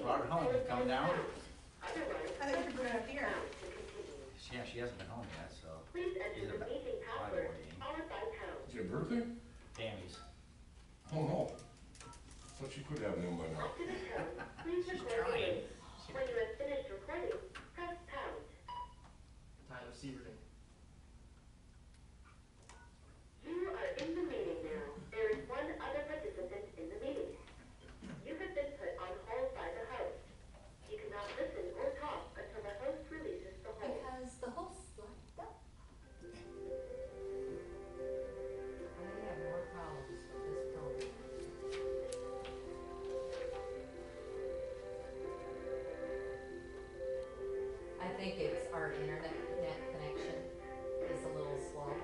brought her home, coming down? I think you put it up here. Yeah, she hasn't been home yet, so. Please enter Either the meeting password, boarding. followed by pound. Is your birthday? Tammy's. Oh, no. Thought she could have known by now. After the tone, please She's record your trying. name. When you have finished recording, press pound. Tyler Severton. You are in the meeting now. There is one other participant in the meeting. You have been put on hold by the host. You cannot listen or talk until the host releases the hold. Because the host locked up. I have more problems with this phone. I think it's our internet connection is a little slow.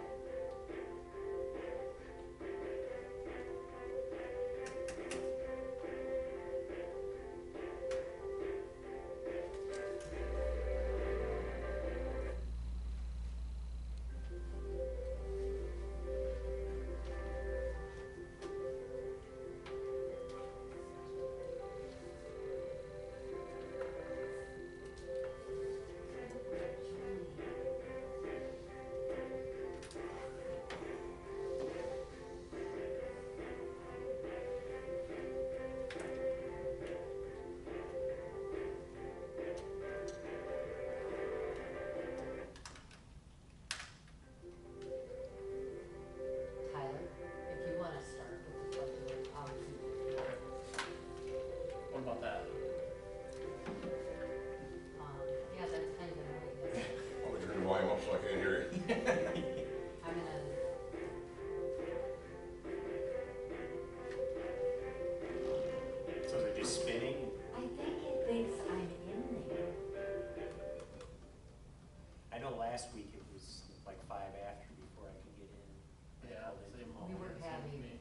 Tyler, if you wanna start with the budget, What about that? yeah, that's kind of annoying, isn't it? Oh, you're gonna volume up so I can't hear you. I'm gonna, So they're just spinning? I think it thinks I'm in there. I know last week it was like 5 after before I could get in. I Yeah, called in same. from home. We were Same with having- me.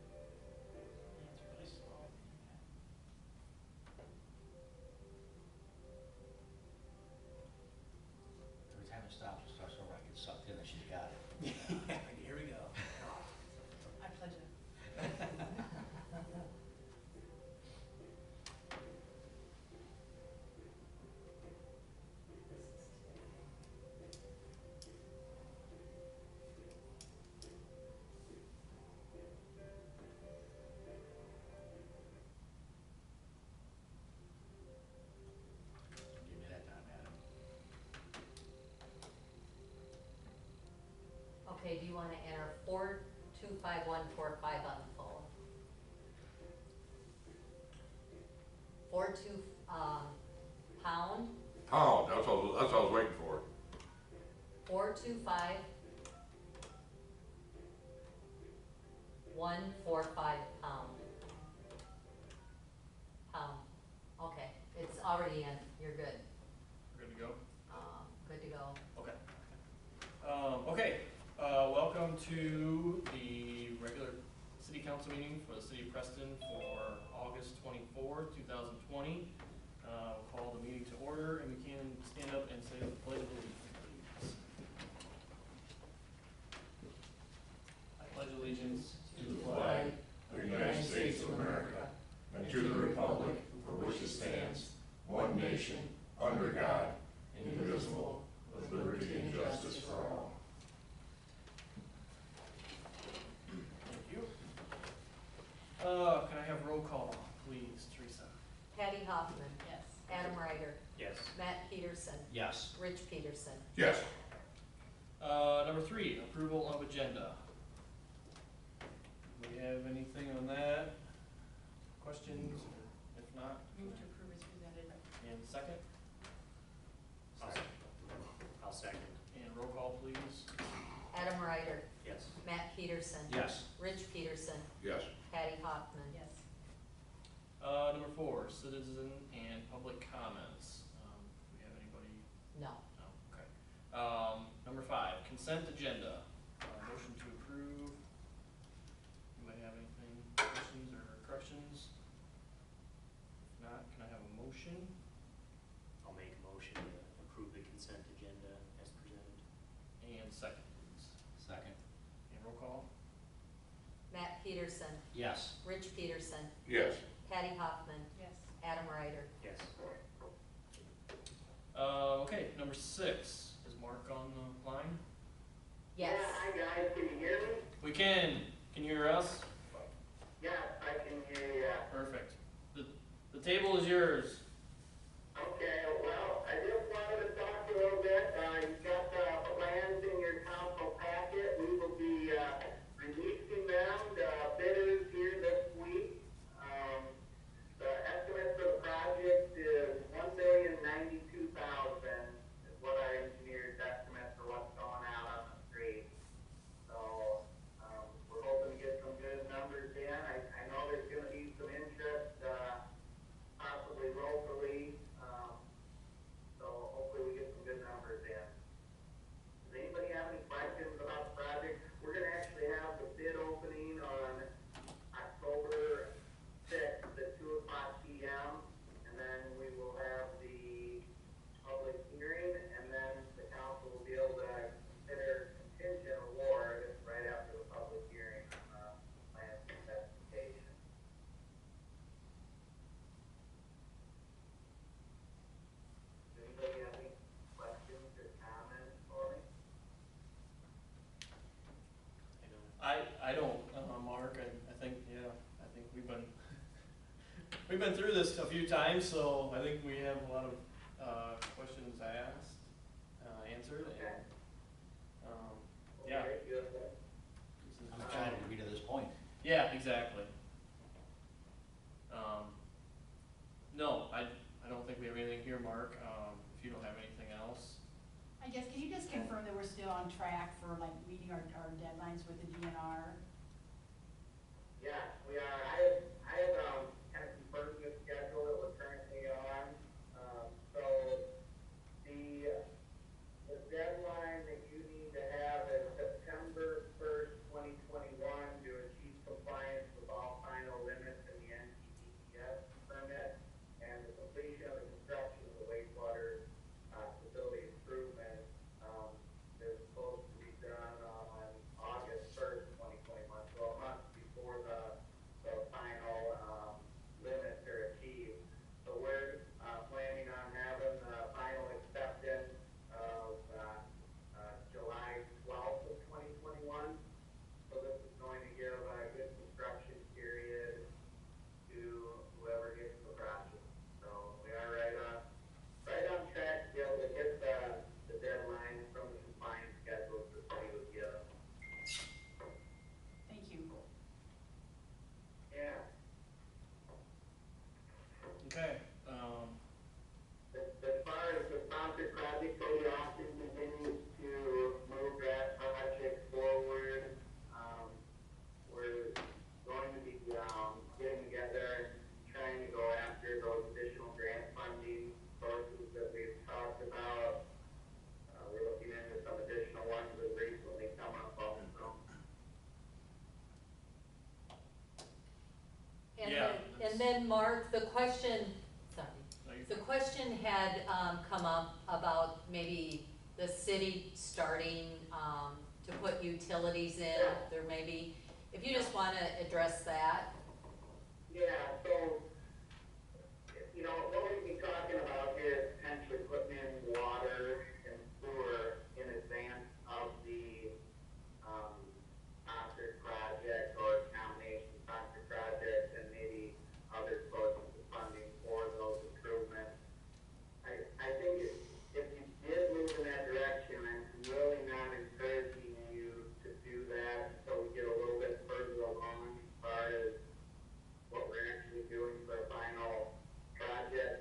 Yeah, it's really slow. Every time it stops, it starts over, I get sucked in and she's got it. Here we go. I pledge it. Give me that time, Adam. Okay, do you wanna enter 425145 on the phone? 42, pound, Pound, that's what I was waiting for. 425 145 pound. Pound, okay, it's already in, you're good, We're good to go? good to go. Okay. Okay, welcome to the regular city council meeting for the city of Preston for August 24, 2020. Call the meeting to order, and we can stand up and say the pledge of allegiance, please. I pledge allegiance To the flag of the United States of America, and to the republic for which it stands, one nation, under God, indivisible, with liberty and justice for all. Thank you. Can I have roll call, please, Teresa? Patty Hoffman. Yes. Adam Ryder. Yes. Matt Peterson. Yes. Rich Peterson. Yes. Number 3, approval of agenda. Do we have anything on that? Questions? If not, Move to approve as presented. and second, I'll second. and roll call, please. Adam Ryder. Yes. Matt Peterson. Yes. Rich Peterson. Yes. Patty Hoffman. Yes. Number 4, citizen and public comments. Do we have anybody? No. No, okay. Number 5, consent agenda. Motion to Peterson, Yes. Rich Peterson, Yes. Patty Hoffman, Yes. Adam Ryder. Yes. Okay, number 6, is Mark on the line? Yes. Yeah, hi guys, can you hear me? We can you hear us? Yes, I can hear you. Perfect. The table is yours. Okay, well, I just wanted to talk a little bit. You've got the plans in your council packet. We will be releasing them to bidders here this week. The estimate for the project is $1,092,000 is what our engineers estimate for what's going out on the street. So, we're hoping to get some good numbers in. I know there's gonna be some interest, possibly locally, so hopefully we get some good numbers in. Does anybody have any questions about the project? We're gonna actually have the bid opening on October 6th at 2:00 p.m. And then we will have the public hearing, and then the council will be able to consider contingent award right after the public hearing on the plan specification. Does anybody have any questions or comments for me? I don't, Mark, I think we've been through this a few times, so I think we have a lot of, questions asked, answered, and, yeah. Okay, good. This is- I'm excited to be to this point. Yeah, exactly. No, I don't think we have anything here, Mark, if you don't have anything else. I guess, can you just confirm that we're still on track for like meeting our deadlines with the DNR? Yes, we are. I have kind of confirmed the schedule that we're currently on. So the deadline that you need to have is September 1st, 2021 to achieve compliance with all final limits in the NTDES permit and the completion of the construction of the wastewater facility improvement is supposed to be done on August 1st, 2021, so a month before the final limits are achieved. So we're planning on having the final acceptance of July 12th of 2021. So this is going to give a good construction period to whoever gets the project. So we are right on track to be able to hit the deadline from the compliance schedules that we would give. Thank you. Yeah. Okay, As far as the sponsored project, Cody Austin continues to move that project forward. We're going to be getting together and trying to go after those additional grant funding sources that we've talked about. We're looking into some additional ones that recently come up also. Yeah, And then Mark, the question, sorry, no, you're the fine. question had, come up about maybe the city starting, to put utilities in, there may be, if you just wanna address that. Yeah, so, you know, what we've been talking about here is potentially putting in water and sewer in advance of the, sponsored project or combination sponsored project and maybe other sources of funding for those improvements. I think if you did move in that direction, I'm really not encouraging you to do that until we get a little bit further along as far as what we're actually doing for a final project.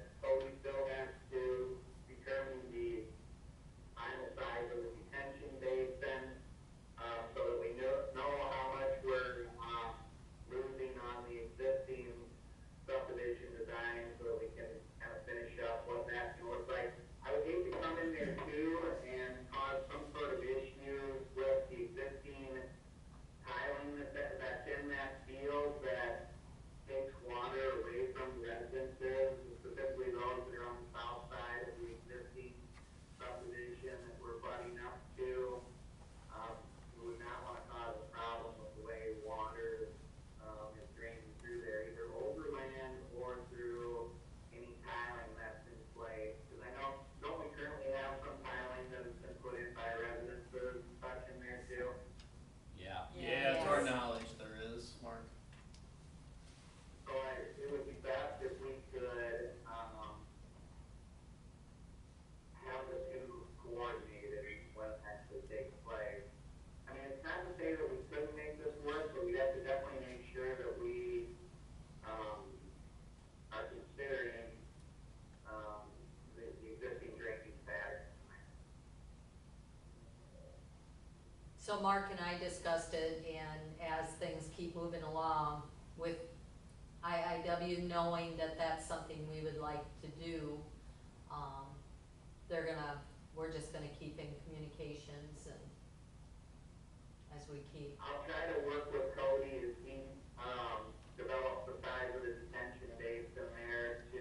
So Mark and I discussed it, and as things keep moving along with IIW, knowing that that's something we would like to do, we're just gonna keep in communications and as we keep. I'll try to work with Cody as he, develops the size of the detention basin there to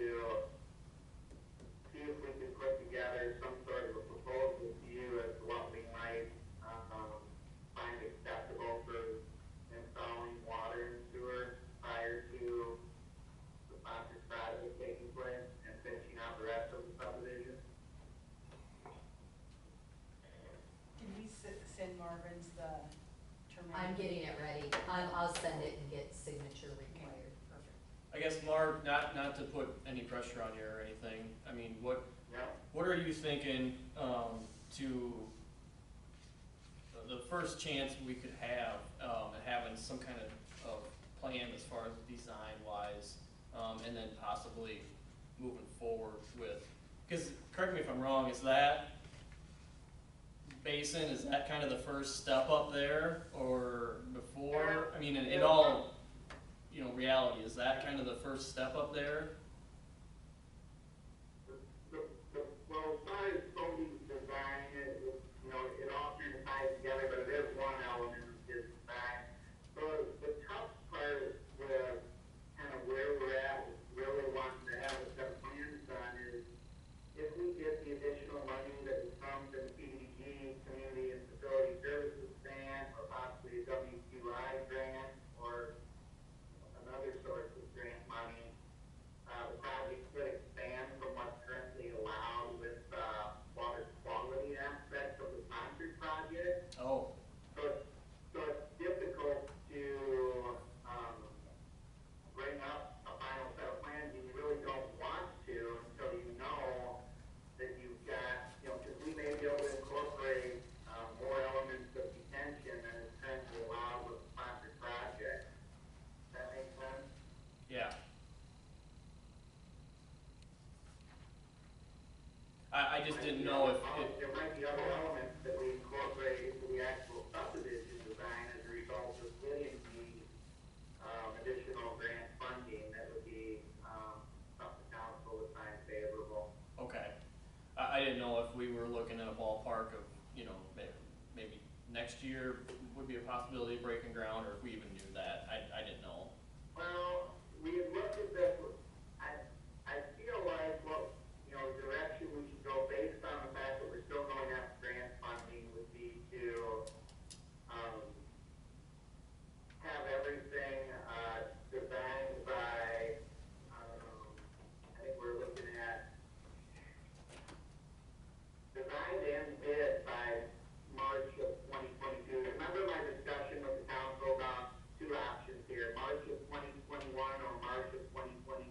see if we can put together some sort of a proposal to you as to what we might, find acceptable for installing water and sewer prior to the sponsored project taking place and finishing out the rest of the subdivision. Can we send Marvin's the term? I'm getting it ready. I'll send it and get signature required. Perfect. I guess, Mark, not to put any pressure on you or anything, I mean, what Yeah. are you thinking, to the first chance we could have, at having some kind of plan as far as design wise, and then possibly moving forward with, because, correct me if I'm wrong, is that basin, is that kind of the first step up there, or before, I mean, in all, you know, reality, is that kind of the first step up there? Well, as far as Cody's design, you know, it all kind of ties together, but it is one element of his design. So the tough part with kind of where we're at, really wanting to have a set of plans done is if we get the additional money that would come from the CDBG, Community and Facility Services Grant, or possibly a WQI grant, or another source of grant money, the project could expand from what's currently allowed with, water quality aspects of the sponsored project. Oh, So it's difficult to, bring up a final set of plans, and you really don't want to until you know that you've got, you know, because we may be able to incorporate, more elements of detention than is currently allowed with the sponsored project. Does that make sense? yeah. I just didn't know if, There might be other elements that we incorporate into the actual subdivision design as a result of getting the, additional grant funding that would be, something council would find favorable. okay. I didn't know if we were looking at a ballpark of, you know, maybe next year would be a possibility of breaking ground, or if we even knew that, I didn't know. Well, we had looked at this, I feel like what, you know, direction we should go based on the fact that we're still going after grant funding would be to, have everything, designed by, I think we're looking at designed and bid by March of 2022. Remember my discussion with the council about two options here, March of 2021 or March of 2022?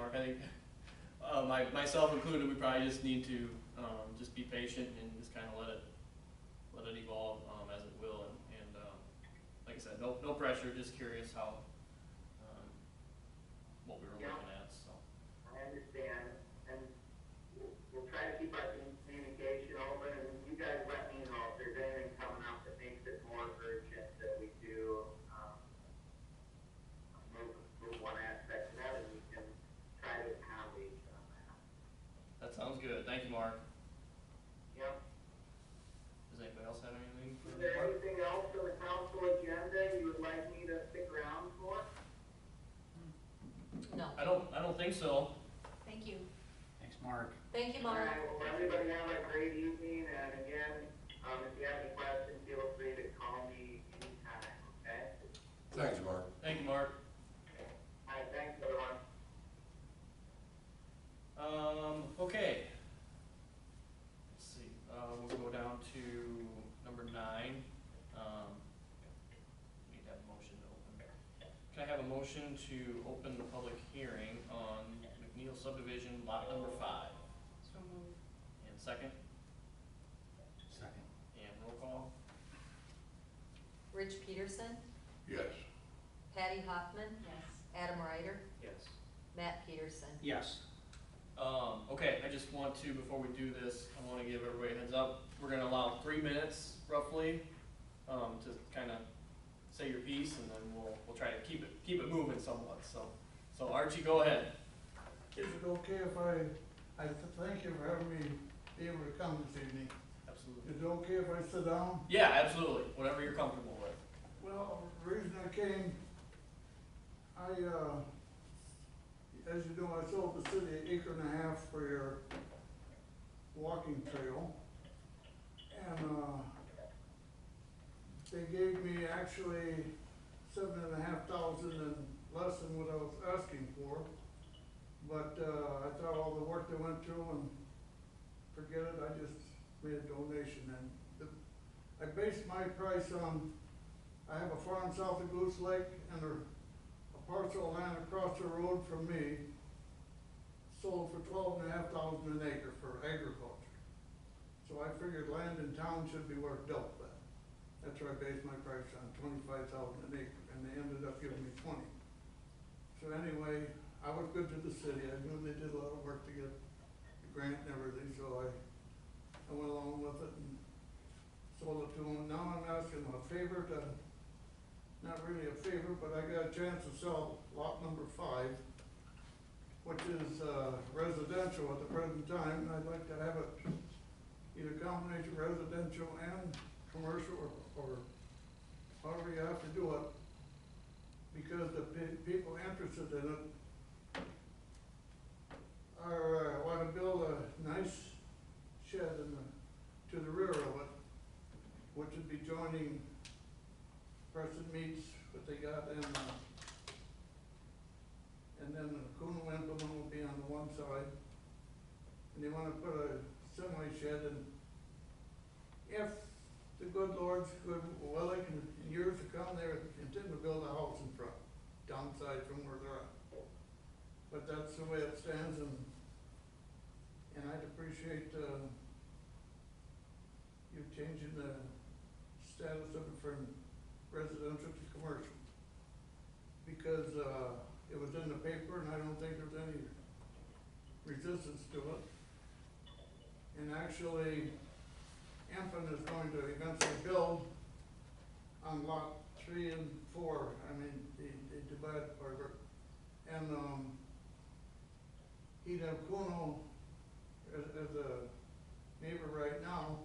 Mark, I think, myself included, we probably just need to, just be patient and just kind of let it evolve, as it will, and, like I said, no pressure, just curious how, what we were looking at, so. I understand, and we'll try to keep our communication open, and you guys let me know if there's anything coming up that makes it more urgent that we do, move one aspect to that, and we can try to accommodate you on that. That sounds good, thank you, Mark. Yep. Does anybody else have anything for Is there Mark? anything else on the council agenda you would like me to stick around for? No. I don't think so. Thank you. Thanks, Mark. Thank you, All Mark. right, well, everybody have a great evening, and again, if you have any questions, feel free to call me anytime, okay? Thanks, Mark. Thank you, Mark. All right, thanks, everyone. Okay. Let's see, we'll go down to number 9. Need to have a motion to open. Can I have a motion to open the public hearing on McNeil subdivision lot number 5? So moved. And second, Second. and roll call? Rich Peterson, Yes. Patty Hoffman, Yes. Adam Ryder, Yes. Matt Peterson. Yes. Okay, I just want to, before we do this, I want to give everybody a heads up. We're gonna allow 3 minutes roughly, to kind of say your piece, and then we'll try to keep it moving somewhat, so Archie, go ahead. Is it okay if I thank you for having me be able to come this evening. Absolutely. Is it okay if I sit down? Yeah, absolutely, whatever you're comfortable with. Well, the reason I came, as you know, I sold the city an acre and a half for your walking trail. And, they gave me actually $7,500 and less than what I was asking for. But, I thought all the work they went through and forget it, I just made a donation. And I based my price on, I have a farm south of Goose Lake and a parcel of land across the road from me sold for $12,500 an acre for agriculture. So I figured land in town should be worth double that. That's where I based my price on, $25,000 an acre, and they ended up giving me 20. So anyway, I was good to the city. I knew they did a lot of work to get the grant and everything, so I went along with it and sold it to them. Now I'm asking a favor to, not really a favor, but I got a chance to sell lot number 5, which is residential at the present time, and I'd like to have it either combination residential and commercial, or however you have to do it, because the people interested in it are, want to build a nice shed to the rear of it, which would be joining Preston Meats, what they got, and then the Kuhn Implement will be on the one side. And they wanna put a semi shed, and if the good Lord's good willing, in years to come, they intend to build a house in front, downside from where they're at. But that's the way it stands, and I'd appreciate, you changing the status of it from residential to commercial. Because, it was in the paper, and I don't think there's any resistance to it. And actually, Empin is going to eventually build on lot 3 and 4, I mean, the divided part of it. And, he'd have Kuno as a neighbor right now.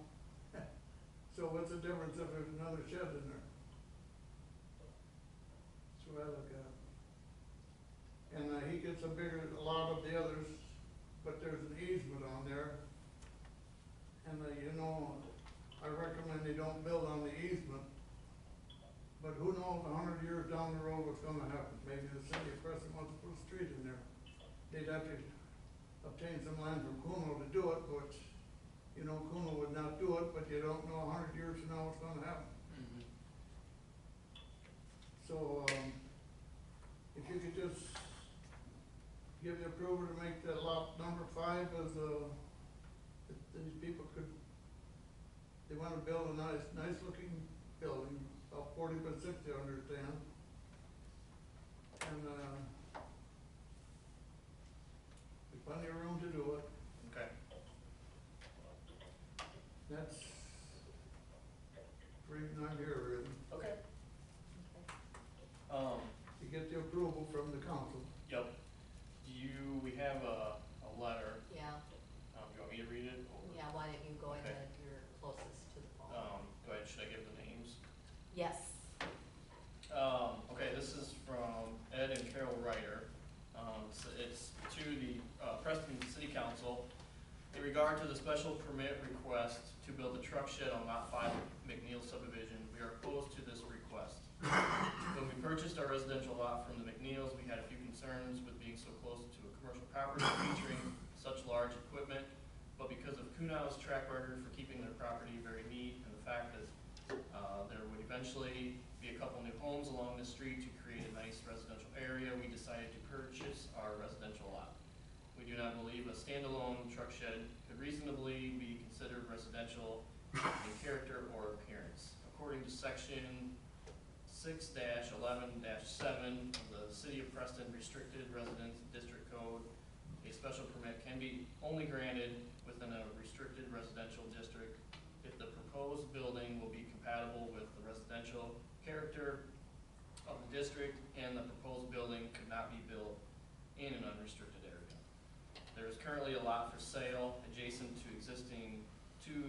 So what's the difference if there's another shed in there? That's the way I look at it. And, he gets a bigger lot of the others, but there's an easement on there. And, you know, I recommend they don't build on the easement. But who knows, 100 years down the road what's gonna happen? Maybe the city of Preston wants to put a street in there. They'd have to obtain some land from Kuno to do it, which, you know, Kuno would not do it, but you don't know 100 years from now what's gonna happen. Mm-hmm. So, if you could just give the approval to make that lot number 5 as if these people could, they wanna build a nice looking building, about 40 by 60, I understand. And, there's plenty of room to do it. Okay. That's the reason I'm here, really, Okay. to get the approval from the council. Yep. We have a letter, Yeah, do you want me to read it? Or- yeah, why don't you go Okay. ahead, you're closest to the phone. Go ahead, should I give the names? Yes, Okay, this is from Ed and Carol Ryder. It's to the Preston City Council in regard to the special permit request to build a truck shed on Lot 5 McNeil subdivision. We are opposed to this request. When we purchased our residential lot from the McNeils, we had a few concerns with being so close to a commercial property featuring such large equipment. But because of Kunau's track record for keeping their property very neat and the fact that there would eventually be a couple new homes along the street to create a nice residential area, we decided to purchase our residential lot. We do not believe a standalone truck shed could reasonably be considered residential in character or appearance. According to section 6-11-7 of the City of Preston Restricted Residence District Code, a special permit can be only granted within a restricted residential district if the proposed building will be compatible with the residential character of the district and the proposed building could not be built in an unrestricted area. There is currently a lot for sale adjacent to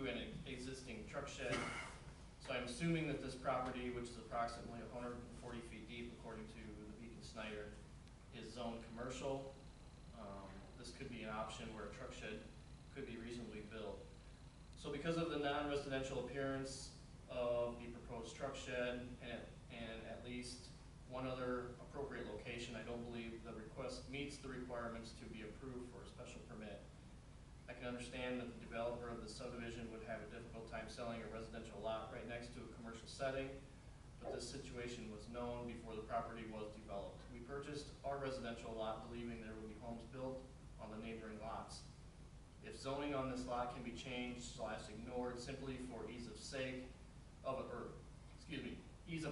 an existing truck shed. So I'm assuming that this property, which is approximately 140 feet deep according to the Beacon Snyder, is zoned commercial. This could be an option where a truck shed could be reasonably built. So because of the non-residential appearance of the proposed truck shed and at least one other appropriate location, I don't believe the request meets the requirements to be approved for a special permit. I can understand that the developer of the subdivision would have a difficult time selling a residential lot right next to a commercial setting, but this situation was known before the property was developed. We purchased our residential lot believing there would be homes built on the neighboring lots. If zoning on this lot can be changed / ignored simply for ease of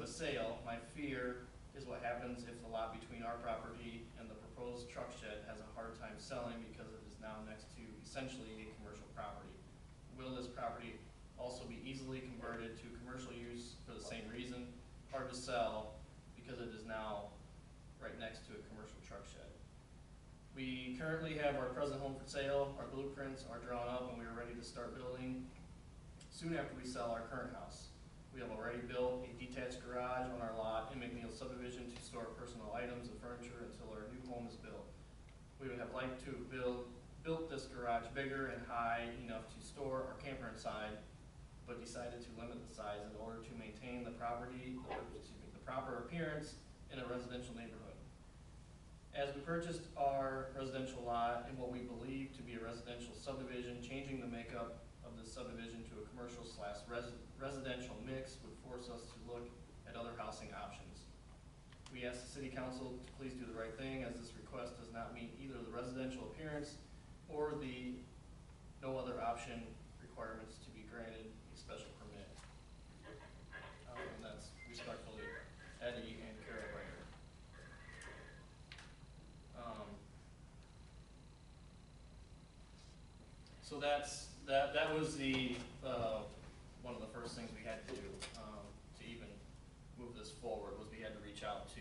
a sale, my fear is what happens if the lot between our property and the proposed truck shed has a hard time selling because it is now next to essentially a commercial property. Will this property also be easily converted to commercial use for the same reason? Hard to sell because it is now right next to a commercial truck shed. We currently have our present home for sale, our blueprints are drawn up, and we are ready to start building soon after we sell our current house. We have already built a detached garage on our lot in McNeil subdivision to store personal items and furniture until our new home is built. We would have liked to built this garage bigger and high enough to store our camper inside, but decided to limit the size in order to maintain the proper appearance in a residential neighborhood. As we purchased our residential lot in what we believe to be a residential subdivision, changing the makeup of the subdivision to a commercial / residential mix would force us to look at other housing options. We ask the City Council to please do the right thing, as this request does not meet either the residential appearance or the no other option requirements to be granted a special permit. And that's respectfully Eddie and Carol Ryder. So that was the one of the first things we had to do to even move this forward, was we had to reach out to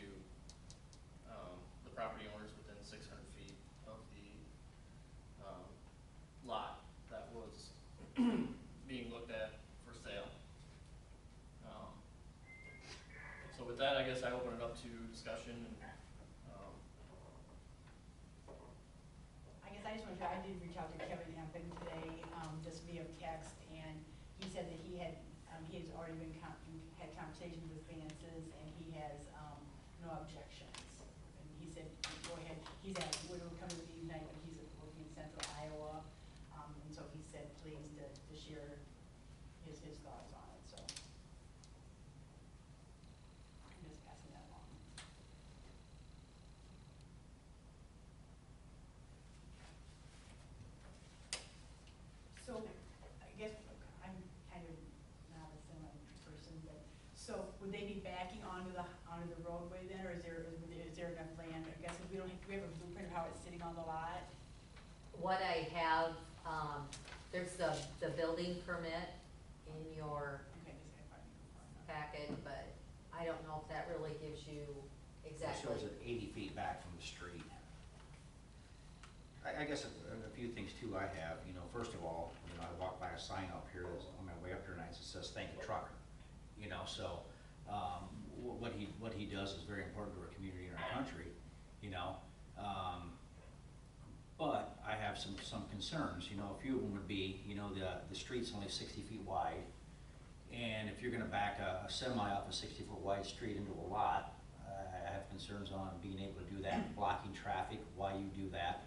the property owners within 600 feet of the lot that was being looked at for sale. So with that, I guess I open it up to discussion and I guess I just want to, I did reach out to Kevin Ampen today, just via text, and he said that he has already had conversations with Vances, and he has, no objections. And he said, go ahead, he's at, we're coming to the night, but he's working in central Iowa, and so he said, please to share his thoughts on it, so. I'm just passing that along. would they be backing onto the roadway then, or is there enough land? I guess we don't, we have a blueprint of how it's sitting on the lot. What I have, there's the building permit in your Okay, this guy probably go far enough. packet, but I don't know if that really gives you It exactly. shows it 80 feet back from the street. I guess a few things too I have, you know, first of all, you know, I walk by a sign up here that's on my way up here tonight that says, "Thank you, trucker." You know, so, what he does is very important to our community and our country, you know. But I have some concerns, you know, a few of them would be, you know, the street's only 60 feet wide. And if you're gonna back a semi off a 60-foot wide street into a lot, I have concerns on being able to do that, blocking traffic, why you do that.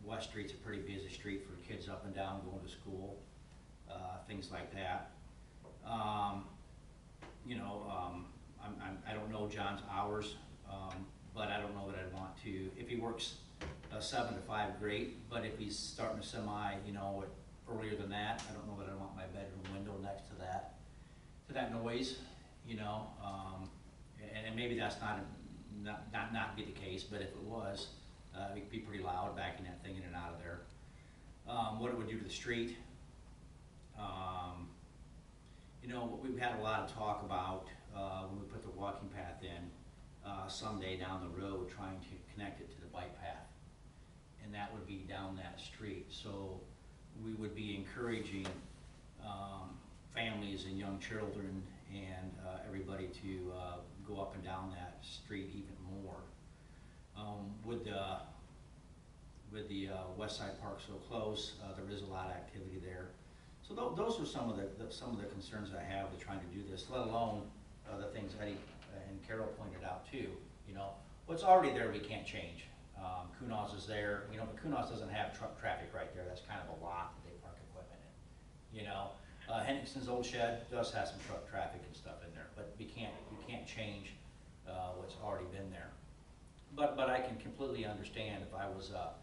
West Street's a pretty busy street for kids up and down going to school, things like that. You know, I don't know John's hours, but I don't know that I'd want to, if he works 7 to 5, great, but if he's starting a semi, you know, earlier than that, I don't know that I want my bedroom window next to that noise, you know. And maybe that's not be the case, but if it was, it'd be pretty loud backing that thing in and out of there. What it would do to the street. You know, we've had a lot of talk about when we put the walking path in, someday down the road trying to connect it to the bike path. And that would be down that street. So we would be encouraging families and young children and everybody to go up and down that street even more. With the West Side Park so close, there is a lot of activity there. So those are some of the concerns I have with trying to do this, let alone the things Eddie and Carol pointed out too. You know, what's already there we can't change. Kunos is there, you know, but Kunos doesn't have truck traffic right there. That's kind of a lot that they park equipment in. You know, Henningson's old shed does have some truck traffic and stuff in there, but we can't change what's already been there. But I can completely understand if I was a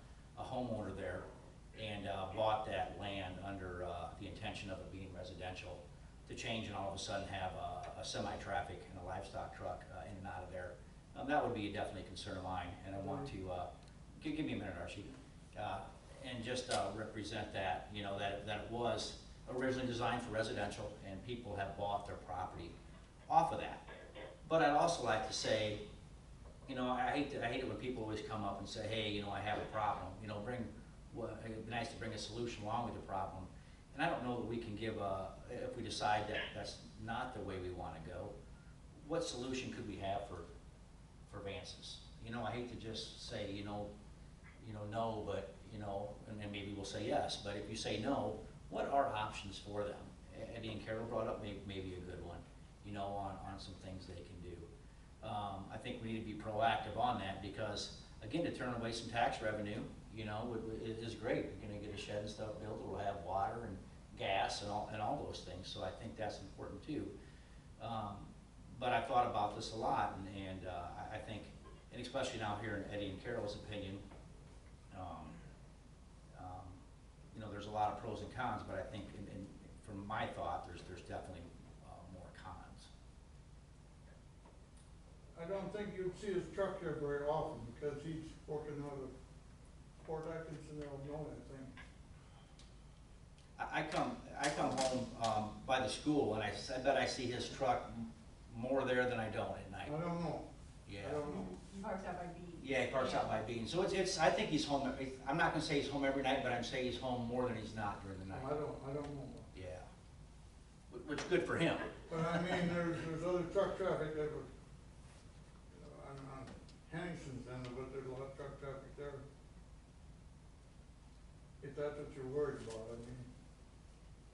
homeowner there and bought that land under the intention of it being residential, to change and all of a sudden have a semi-traffic and a livestock truck in and out of there. That would be definitely a concern of mine, and I want to, give me a minute, Archie, and just represent that, you know, that it was originally designed for residential, and people have bought their property off of that. But I'd also like to say, you know, I hate it when people always come up and say, hey, you know, I have a problem. You know, it'd be nice to bring a solution along with the problem. And I don't know that we can give if we decide that that's not the way we want to go, what solution could we have for Vances? You know, I hate to just say, you know, no, but, you know, and then maybe we'll say yes. But if you say no, what are options for them? Eddie and Carol brought up maybe a good one, you know, on some things they can do. I think we need to be proactive on that because, again, to turn away some tax revenue, you know, it is great. We're going to get a shed and stuff built. We'll have water and gas and all those things. So I think that's important too. But I've thought about this a lot, and I think, and especially now here in Eddie and Carol's opinion, you know, there's a lot of pros and cons, but I think, from my thought, there's definitely more cons. I don't think you'd see his truck here very often because he's working out of Port Atkinson, Illinois, I think. I come home by the school, and I bet I see his truck more there than I don't at night. I don't know. Yeah. I don't know. He parks out by B. Yeah, he parks out by Bean. So it's. I think he's home. I'm not gonna say he's home every night, but I'm saying he's home more than he's not during the night. I don't know. Yeah. Which is good for him. But I mean, there's other truck traffic that would, on Henningson's end of it, there's a lot of truck traffic there. If that's what you're worried about, I mean.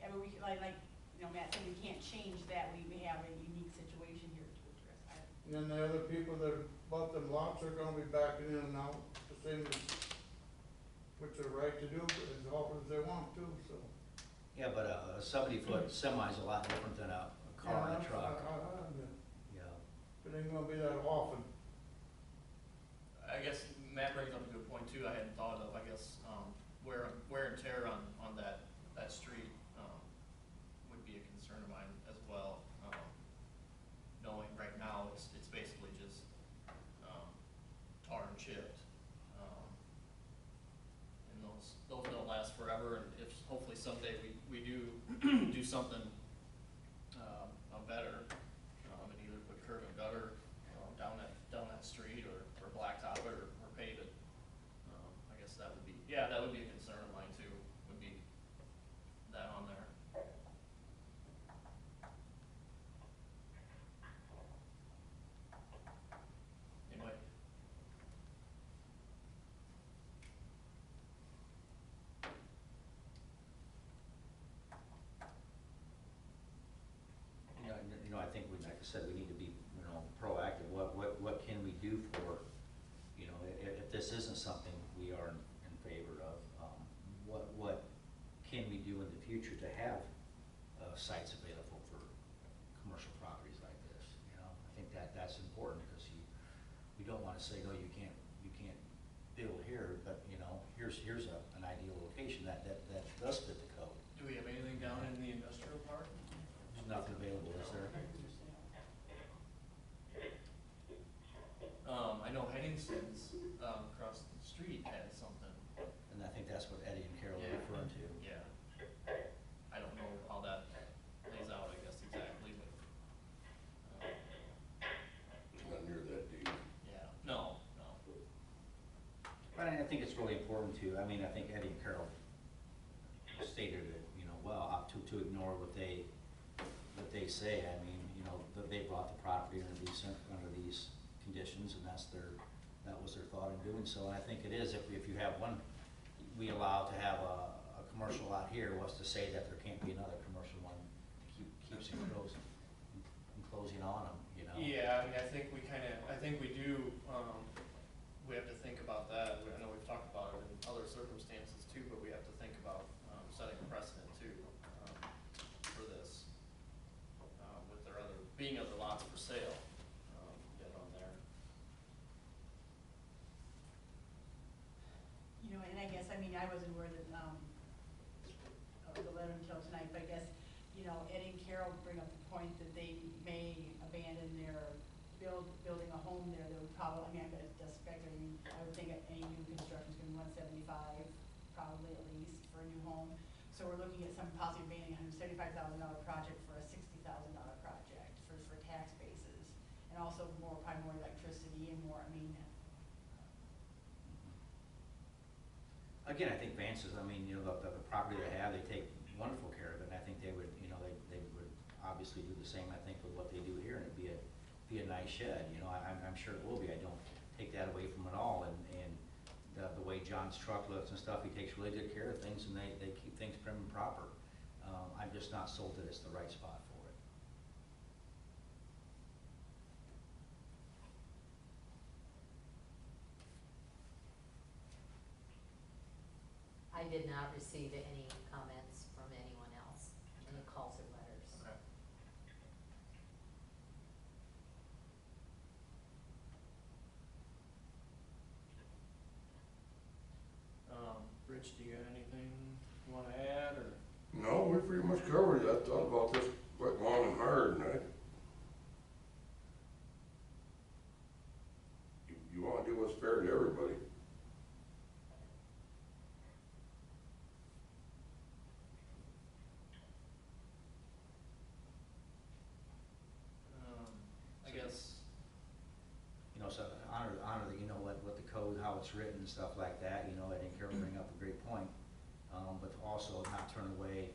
Yeah, but we, like, you know, Matt said, we can't change that, we have a unique situation here to address. And then the other people that bought them lots are gonna be backing in and out, the same as, which they're right to do, as often as they want to, so. Yeah, but a 70-foot semi is a lot different than a car and a truck. Yeah. It ain't gonna be that often. I guess Matt brings up a good point too. I hadn't thought of. I guess wear and tear on that street would be a concern of mine as well. forever, and if, hopefully someday we do do something, better, and either put curb and gutter, down that street, or blacktop it, or pave it. I guess that would be, that would be a concern of mine too, would be that on there. Anyway. I think we, like I said, we need to be, proactive. What can we do for, if this isn't something we are in favor of, what can we do in the future to have sites available for commercial properties like this? I think that's important, because we don't want to say, no, you can't build here, but here's an ideal location that does fit the code. Do we have anything down in the industrial park? There's nothing available, is there? I know Henningson's, across the street had something. And I think that's what Eddie and Carol are referring to. Yeah. I don't know how that plays out, I guess, exactly, but, Not near that deep. yeah, no. But I think it's really important to, I think Eddie and Carol stated it, well, how to ignore what they say. That they brought the property under these conditions, and that was their thought in doing so. And I think it is, if you have one, we allow to have a commercial lot here, what's to say that there can't be another commercial one that keeps enclosing on them, Yeah, I think we do, we have to think about that. I know we've talked about it in other circumstances too, but we have to think about, setting a precedent too, for this. With there being other lots for sale, yet on there. And I guess, I wasn't aware that, of the letter until tonight, but I guess, Eddie and Carol bring up the point that they may abandon their building a home there that would probably, I'm just speculating, I would think any new construction is gonna be $175, probably at least, for a new home. So we're looking at some possibly abandoning a $175,000 project for a $60,000 project for tax bases. And also probably more electricity and more, Again, I think Vance's, the property they have, they take wonderful care of it, and I think they would, they would obviously do the same, I think, with what they do here, and it'd be a nice shed, I'm sure it will be. I don't take that away from it all, and the way John's truck looks and stuff, he takes really good care of things, and they keep things prim and proper. I'm just not sold that it's the right spot for it. I did not receive any comments from anyone else, any calls or letters. Okay. Rich, do you got anything you wanna add, or? No, we pretty much covered it. I thought about this quite long and hard, and you wanna do what's fair to everybody. I guess, So honor the, what the code, how it's written and stuff like that, Eddie and Carol bring up a great point. But also not turn away,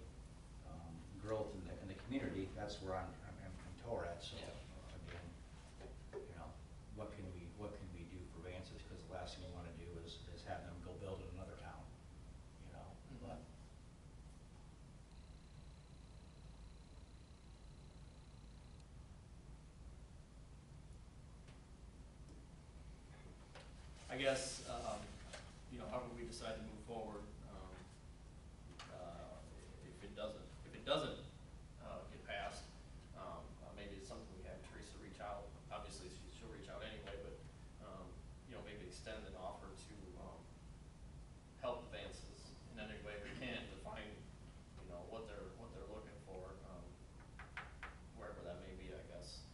growth in the community. That's where I'm tore at, so, again, what can we do for Vance's? Because the last thing we wanna do is have them go build in another town, but. I guess, however we decide to move forward, if it doesn't get passed, maybe it's something we have Teresa reach out. Obviously, she'll reach out anyway, but, maybe extend an offer to, help Vance's in any way we can to find, what they're looking for, wherever that may be, I guess.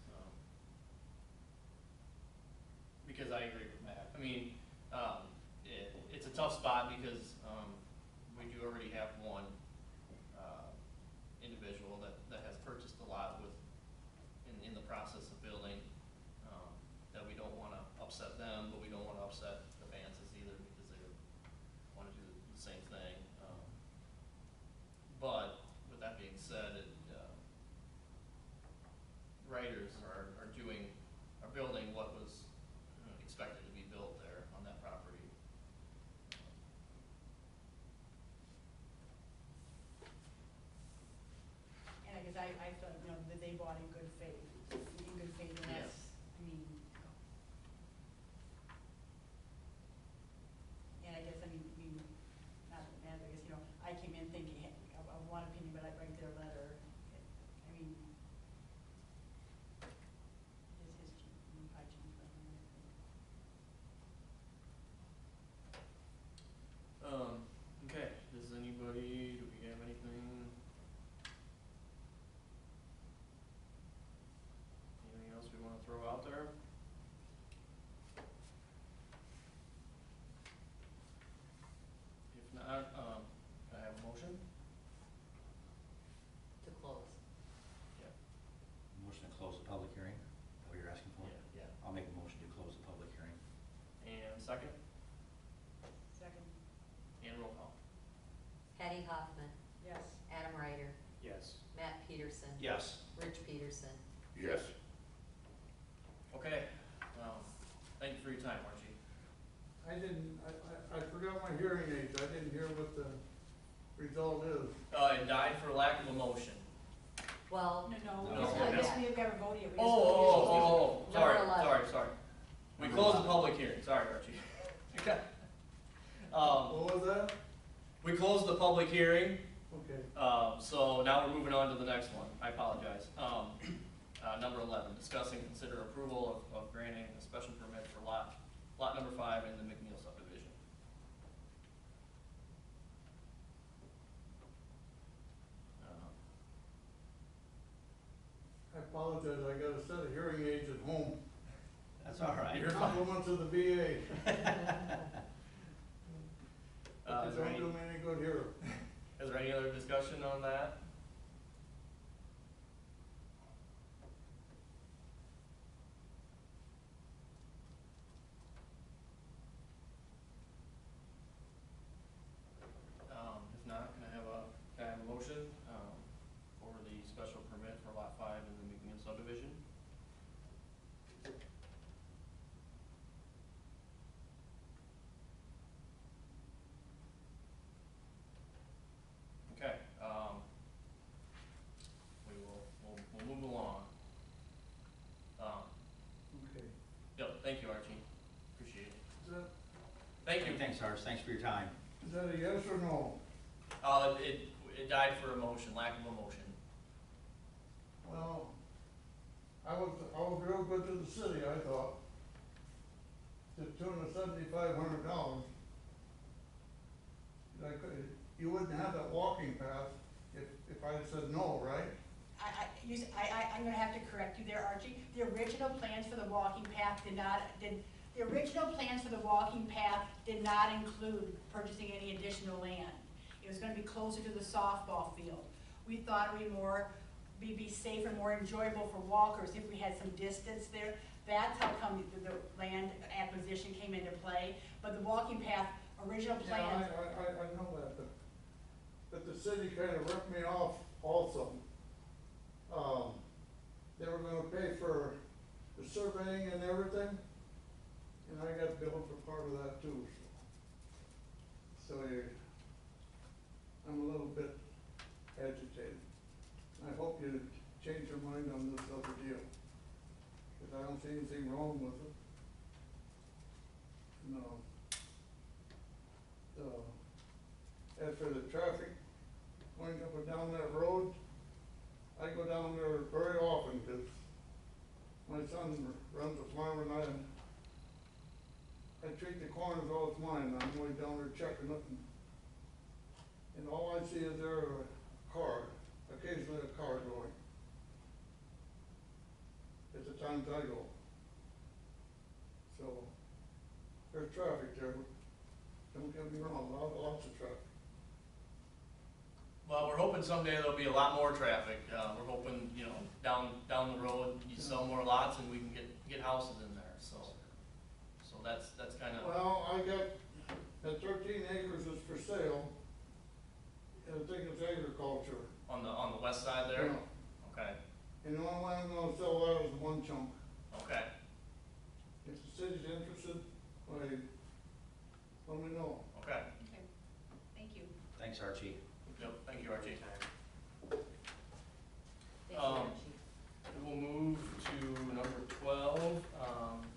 Because I agree with Matt. It's a tough spot because, we do already have one, individual that has purchased a lot with, in the process of building, that we don't wanna upset them, but we don't wanna upset the Vances either, because they wanna do the same thing. But, with that being said, writers are building what was expected to be built there on that property. And I guess I thought, you know, that they bought in good faith, and Yeah. that's, I mean, and I guess, not that it matters, I guess, you know, I came in thinking of one opinion, but I read their letter, I mean, probably changed my mind. Okay, does anybody, do we have anything? Anything else we wanna throw out there? If not, can I have a motion? To close. Yeah. Motion to close the public hearing, is that what you're asking for? Yeah. I'll make a motion to close the public hearing. And second, Second, and roll call. Patty Hoffman, yes. Adam Ryder, Yes. Matt Peterson. Yes. Rich Peterson. Yes. Okay, thank you for your time, Archie. I forgot my hearing aids, I didn't hear what the result is. It died for lack of a motion. Well, No, No. I guess we have never voted yet. We just Oh, Number sorry, 11. sorry. We closed the public hearing, sorry, Archie. Okay. What was that? We closed the public hearing, Okay. so now we're moving on to the next one, I apologize. Number 11, discuss and consider approval of granting a special permit for lot number 5 in the McNeil subdivision. I apologize, I got a set of hearing aids at home. That's all right. You're fine. Compliments of the VA. Is They there don't do me any good here. any other discussion on that? If not, can I have a motion, for the special permit for lot 5 in the McNeil subdivision? Okay, we'll move along. Okay. Yep, thank you, Archie, appreciate it. Is that, Thank you. Thanks, Ars, thanks for your time. is that a yes or no? It died for a motion, lack of a motion. Well, I was real good to the city, I thought. To the tune of $7,500. You wouldn't have that walking path if I had said no, right? I'm gonna have to correct you there, Archie. The original plans for the walking path did not include purchasing any additional land. It was gonna be closer to the softball field. We thought it would be safer, more enjoyable for walkers if we had some distance there. That's how come the land acquisition came into play. But the walking path, original plans. Yeah, I know that, but the city kind of ripped me off also. They were gonna pay for the surveying and everything, and I got billed for part of that too, so I'm a little bit agitated. I hope you change your mind on this other deal, because I don't see anything wrong with it. No. As for the traffic going up and down that road, I go down there very often because my son runs a farm and I treat the corners all the time. I'm going down there checking it and all I see is there a car, occasionally a car going. At the times I go. So there's traffic there. Don't get me wrong, lots of traffic. someday there'll be a lot more traffic. We're hoping, you know, down the road, you sell more lots and we can get houses in there, so that's kind of. Well, I got, that 13 acres is for sale. I think it's agriculture. On the west side there? Yeah. Okay, And the only way I'm gonna sell that is one chunk. okay. If the city's interested, let me know. Okay. Okay, thank you. Thanks, Archie. Yep, thank you, Archie. Thank you, Um, Archie. We will move to number 12,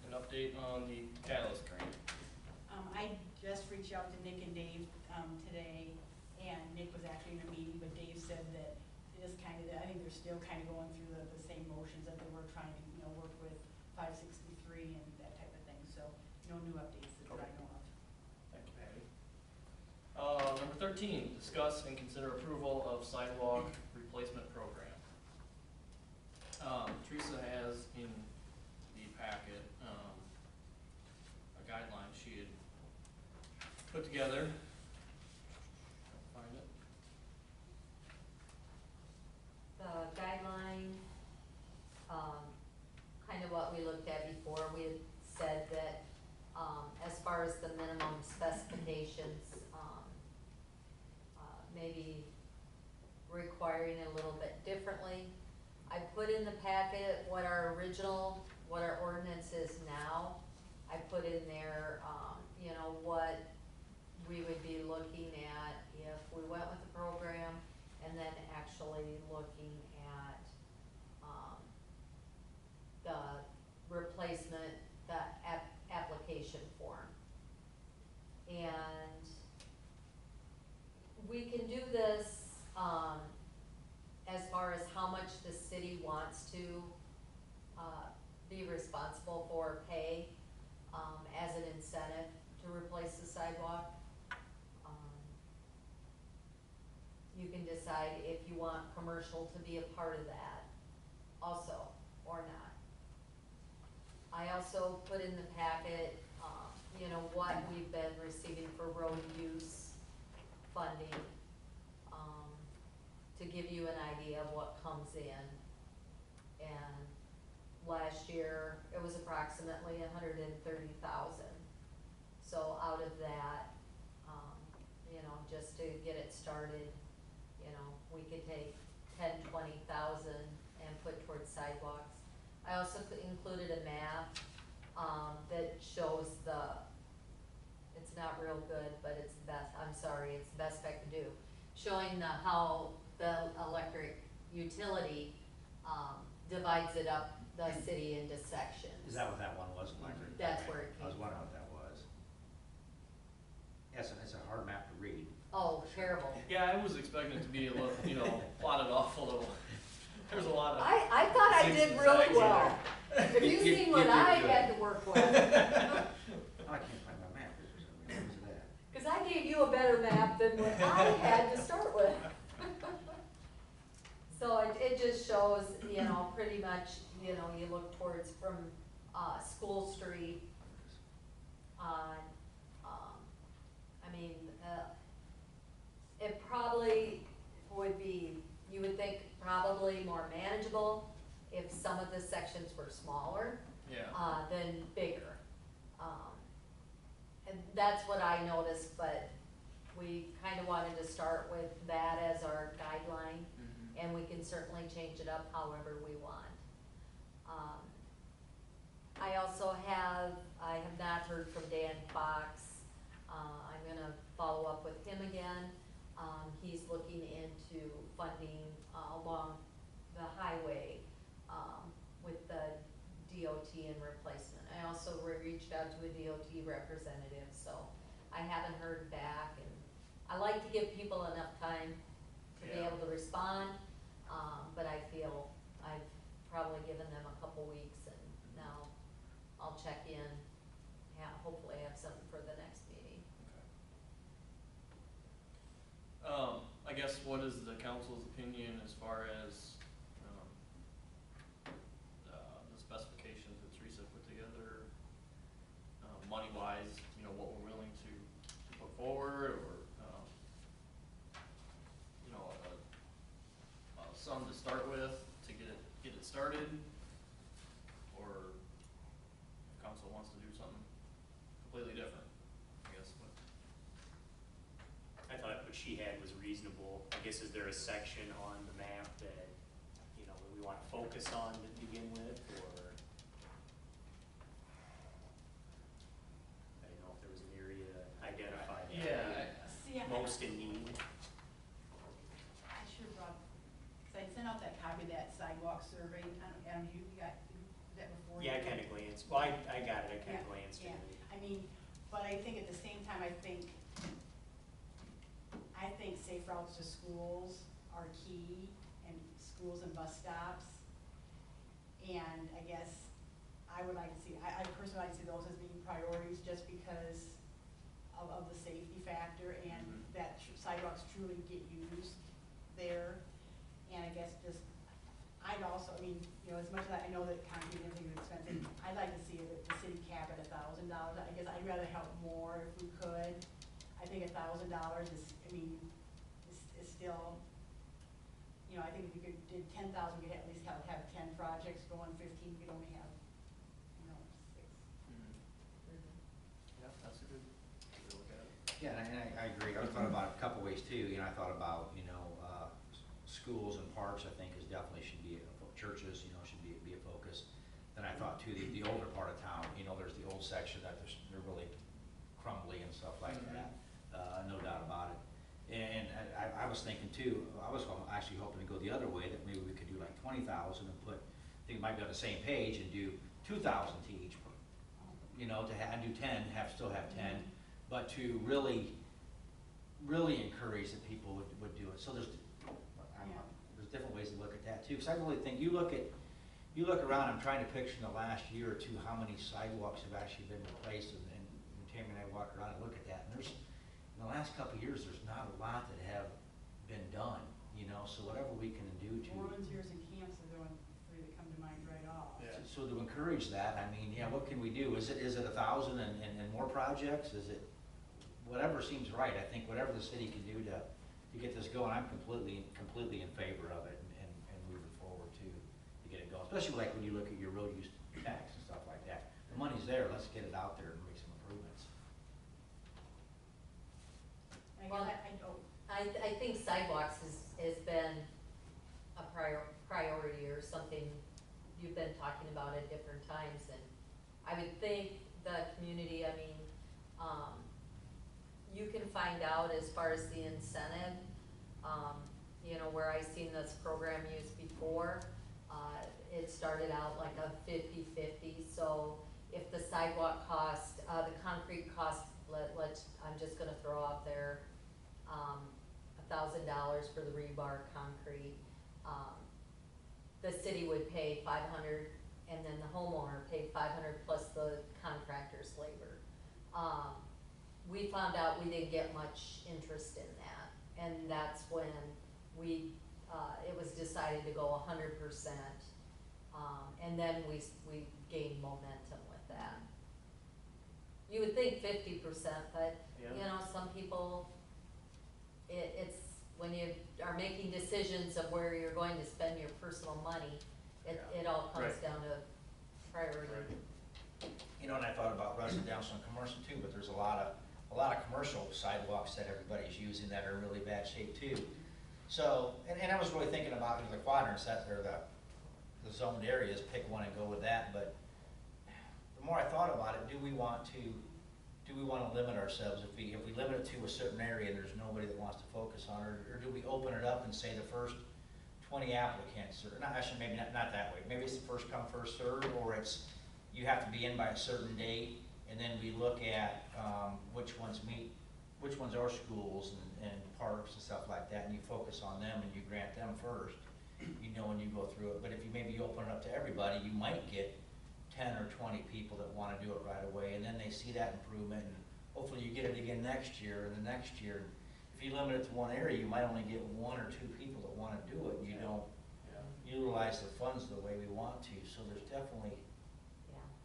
an update on the catalyst grant. I just reached out to Nick and Dave, today, and Nick was actually in a meeting, but Dave said that it is kind of, I think they're still kind of going through the same motions that they were trying to, you know, work with 563 and that type of thing, so no new updates that I know of. Thank you, Patty. Number 13, discuss and consider approval of sidewalk replacement program. Teresa has in the packet, a guideline she had put together. Find it. The guideline, kind of what we looked at before, we had said that, as far as the minimum specifications, maybe requiring it a little bit differently. I put in the packet what our ordinance is now. I put in there, you know, what we would be looking at if we went with the program, and then actually looking at, the replacement, the application form. And we can do this, as far as how much the city wants to, be responsible for pay, as an incentive to replace the sidewalk. You can decide if you want commercial to be a part of that also, or not. I also put in the packet, you know, what we've been receiving for road use funding, to give you an idea of what comes in. And last year, it was approximately 130,000. So out of that, you know, just to get it started, you know, we could take 10, 20,000 and put towards sidewalks. I also included a map, that shows it's not real good, but it's the best, I'm sorry, it's the best I can do. Showing how the electric utility, divides it up, the city into sections. Is that what that one was, electric? That's where it I was came wondering what that was. Yes, it's a hard map to read. Oh, terrible. Yeah, I was expecting it to be a little, you know, plotted off a little. There's a lot of. I thought I zigs did and really zags in well. there. Have you You- seen you what did I good. had to work with? Oh, I can't find my map, where is that? Cause I gave you a better map than what I had to start with. So it just shows, you know, pretty much, you know, you look towards from, School Street on, I mean, it probably would be, you would think probably more manageable if some of the sections were smaller, Yeah. than bigger. And that's what I noticed, but we kinda wanted to start with that as our guideline, Mhm. and we can certainly change it up however we want. I have not heard from Dan Fox. I'm gonna follow up with him again. He's looking into funding, along the highway, with the DOT and replacement. I also reached out to a DOT representative, so I haven't heard back, and I like to give people enough time to be Yeah. able to respond, but I feel I've probably given them a couple weeks, and now I'll check in, hopefully have something for the next meeting. Okay. I guess what is the council's opinion as far as, the specifications that Teresa put together, money-wise, you know, what we're willing to put forward, or, you know, started, or if council wants to do something completely different, I guess, but. I thought what she had was reasonable. I guess, is there a section on the map that, you know, we want to focus on to begin with, or? I didn't know if there was an area identified. See, Most in need. I should have brought, cause I sent out that copy of that sidewalk survey, I don't, Adam, you got that before? Yeah, I kind of glanced, well, I got it, I kind Yeah, of glanced yeah. at it. I mean, but I think at the same time, I think safe routes to schools are key, and schools and bus stops. And I guess I would like to see, I personally like to see those as being priorities, just because of the safety factor, and that sidewalks truly get used there. And I guess just, I'd also, I mean, you know, as much as I know that concrete and everything is expensive, I'd like to see the city cap at $1,000. I guess I'd rather help more if we could. I think $1,000 is, I mean, is still, you know, I think if we did 10,000, we could at least have 10 projects going, 15, we could only have, you know, 6. Yeah, that's a good way to look at it. Yeah, and I agree. I thought about it a couple ways too. You know, I thought about, schools and parks, I think is definitely should be, churches, should be a focus. Then I thought too, the older part of town, there's the old section that they're really crumbly and stuff like that. No doubt about it. And I was thinking too, I was actually hoping to go the other way, that maybe we could do like 20,000 and put, I think it might be on the same page, and do 2,000 to each, to have, do 10, still have 10, but to really encourage that people would do it. So there's different ways to look at that too, because I really think, you look around, I'm trying to picture in the last year or two how many sidewalks have actually been replaced, and Tammy and I walk around and look at that, and there's, in the last couple of years, there's not a lot that have been done, so whatever we can do to. Volunteers and camps are the only three that come to mind right off. Yeah. So to encourage that, I mean, what can we do? Is it 1,000 and more projects? Is it, whatever seems right? I think whatever the city can do to get this going, I'm completely in favor of it, and moving forward to get it going. Especially like when you look at your road use tax and stuff like that. The money's there, let's get it out there and make some improvements. I think sidewalks has been a priority, or something you've been talking about at different times, and I would think the community, you can find out as far as the incentive, where I seen this program used before, it started out like a 50-50, so if the sidewalk cost, the concrete cost, I'm just gonna throw out there, $1,000 for the rebar concrete, the city would pay $500, and then the homeowner paid $500 plus the contractor's labor. We found out we didn't get much interest in that, and that's when it was decided to go 100%, and then we gained momentum with that. You would think 50%, but, Yeah. some people, it's, when you are making decisions of where you're going to spend your personal money, it all comes Right. down to priority. Right. And I thought about residential and commercial too, but there's a lot of commercial sidewalks that everybody's using that are in really bad shape too. So, and I was really thinking about the quadrants, that are the zoned areas, pick one and go with that, but the more I thought about it, do we want to limit ourselves? If we limit it to a certain area and there's nobody that wants to focus on it, or do we open it up and say the first 20 applicants, or not, actually maybe not that way, maybe it's the first come, first serve, or it's, you have to be in by a certain date, and then we look at which ones are schools and parks and stuff like that, and you focus on them and you grant them first, when you go through it. But if you maybe open it up to everybody, you might get 10 or 20 people that want to do it right away, and then they see that improvement, and hopefully you get it again next year and the next year. If you limit it to one area, you might only get 1 or 2 people that want to do it, and you don't utilize the funds the way we want to. So there's definitely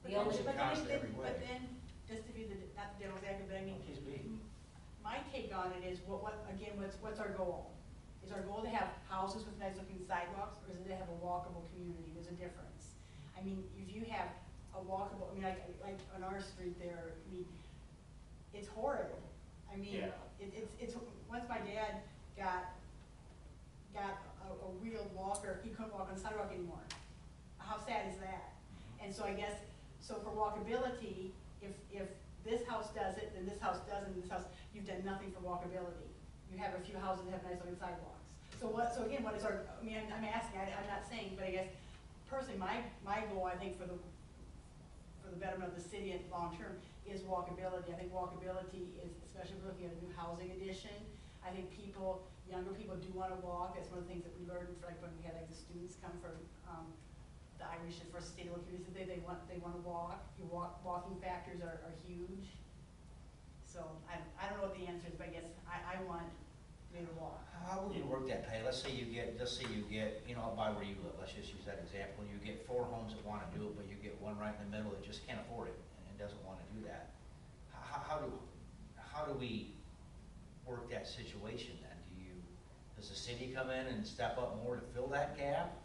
The only, But every way. But then, just to be not the devil's advocate, but I mean, Please be. my take on it is, what's our goal? Is our goal to have houses with nice looking sidewalks, or is it to have a walkable community? There's a difference. I mean, if you have a walkable, I mean, like on our street there, I mean, it's horrid. I mean, Yeah. it's, once my dad got a wheeled walker, he couldn't walk on the sidewalk anymore. How sad is that? And so I guess, so for walkability, if this house does it, then this house doesn't, and this house, you've done nothing for walkability. You have a few houses that have nice looking sidewalks. So again, what is our, I mean, I'm asking, I'm not saying, but I guess personally, my goal, I think, for the betterment of the city and long term is walkability. I think walkability is, especially if we're looking at a new housing addition, I think people, younger people do wanna walk. That's one of the things that we learned, like when we had like the students come from, the Irish for sustainable communities, they wanna walk. Walking factors are huge. So I don't know what the answer is, but I guess I want me to walk. How would you work that, Patty? Let's say you get, you know, by where you live, let's just use that example, you get 4 homes that wanna do it, but you get one right in the middle that just can't afford it and doesn't wanna do that. How do we work that situation then? Does the city come in and step up more to fill that gap?